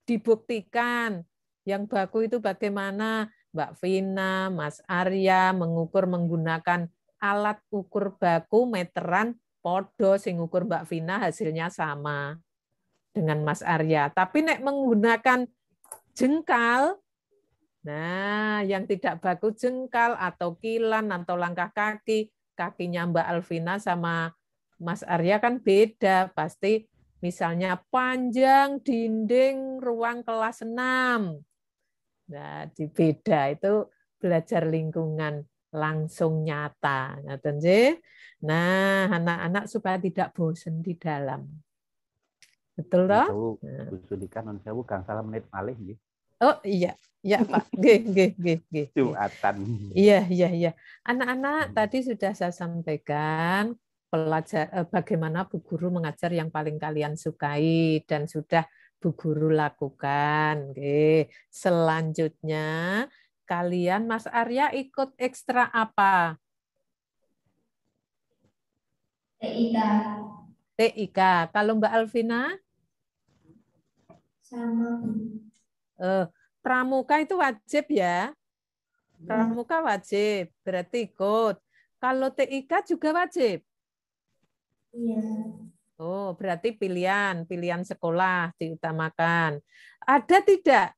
Dibuktikan. Yang baku itu bagaimana? Mbak Vina, Mas Arya mengukur menggunakan alat ukur baku meteran podo sing ukur Mbak Vina hasilnya sama dengan Mas Arya. Tapi nek menggunakan jengkal, nah yang tidak baku jengkal atau kilan atau langkah kaki, kakinya Mbak Alvina sama Mas Arya kan beda. Pasti misalnya panjang dinding ruang kelas 6. Nah, di beda itu belajar lingkungan langsung nyata. Nah, anak-anak supaya tidak bosan di dalam. Betul toh? Sewu, Bu Sulika non sewu gangsal menit malih nggih. Oh iya, ya Pak. Nggih. Jumatan. Iya. Anak-anak tadi sudah saya sampaikan bagaimana Bu Guru mengajar yang paling kalian sukai dan sudah Bu Guru lakukan. Oke. Selanjutnya kalian Mas Arya ikut ekstra apa? TIK. TIK. Kalau Mbak Alvina? Sama. Pramuka itu wajib ya? Pramuka wajib, berarti ikut. Kalau TIK juga wajib? Iya. Oh, berarti pilihan sekolah diutamakan. Ada tidak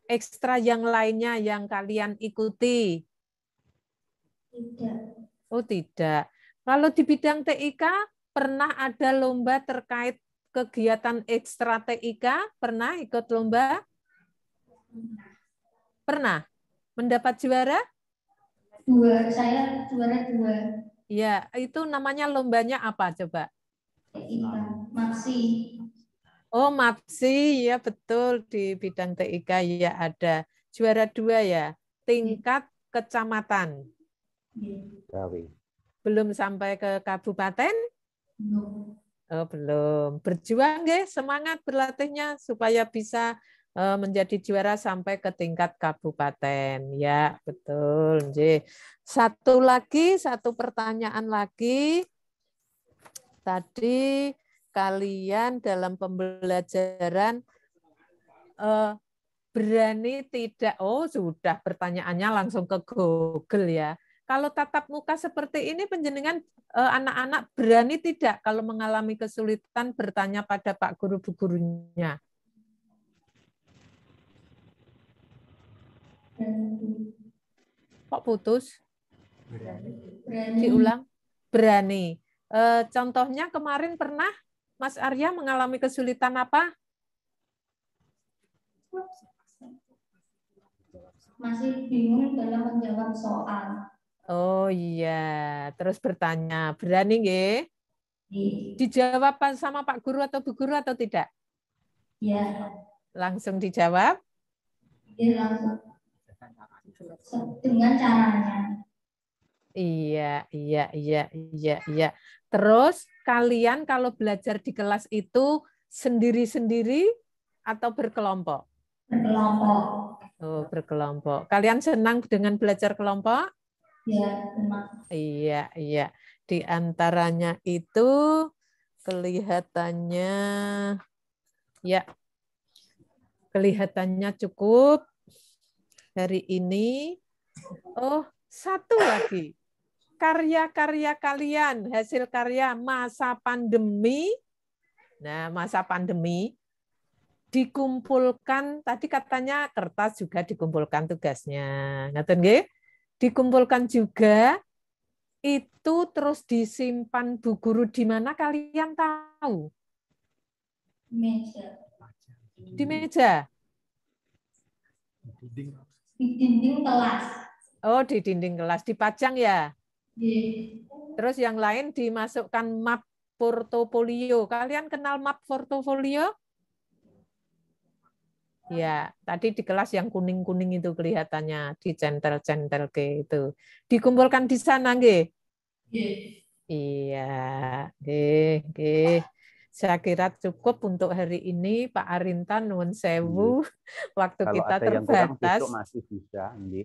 ekstra yang lainnya yang kalian ikuti? Tidak. Oh, tidak. Kalau di bidang TIK, pernah ada lomba terkait kegiatan ekstra TIK? Pernah ikut lomba? Pernah? Mendapat juara? Saya juara 2. Ya, itu namanya lombanya apa coba? TIK. Maksi. Oh, MAPSI, ya betul di bidang TIK ya ada. Juara 2 ya, tingkat kecamatan. Belum sampai ke kabupaten? Belum. Oh, belum. Berjuang nggih, semangat berlatihnya supaya bisa menjadi juara sampai ke tingkat kabupaten. Ya, betul. Satu pertanyaan lagi. Tadi kalian dalam pembelajaran berani tidak? Oh, sudah pertanyaannya langsung ke Google ya. Kalau tatap muka seperti ini, penjenengan anak-anak berani tidak kalau mengalami kesulitan bertanya pada Pak Guru Bu gurunya? Kok putus? Diulang. Berani. Contohnya kemarin pernah Mas Arya mengalami kesulitan apa? Masih bingung dalam menjawab soal. Oh iya, terus bertanya, berani nggih? Dijawab sama Pak Guru atau Bu Guru atau tidak? Ya. Langsung dijawab? Ya, langsung. Dengan caranya. Iya. Terus kalian kalau belajar di kelas itu sendiri-sendiri atau berkelompok? Berkelompok. Oh, berkelompok. Kalian senang dengan belajar kelompok? Ya, memang. Iya. Di antaranya itu kelihatannya cukup hari ini. Oh, satu lagi. Karya-karya kalian, hasil karya masa pandemi. Nah, masa pandemi dikumpulkan, tadi katanya kertas juga dikumpulkan tugasnya. Ngaten nggih? Dikumpulkan juga, itu terus disimpan Bu Guru di mana kalian tahu? Meja. Di meja? Di dinding kelas. Oh, di dinding kelas. Dipajang ya? Iya. Terus yang lain dimasukkan map portofolio. Kalian kenal map portofolio? Ya, tadi di kelas yang kuning-kuning itu kelihatannya dicentel-centel ke itu. Dikumpulkan di sana, nggih? Iya, nggih. Saya kira cukup untuk hari ini, Pak Arintan, nuwun sewu. Waktu Kalau kita ada yang kurang terbatas. besok masih bisa, nggih.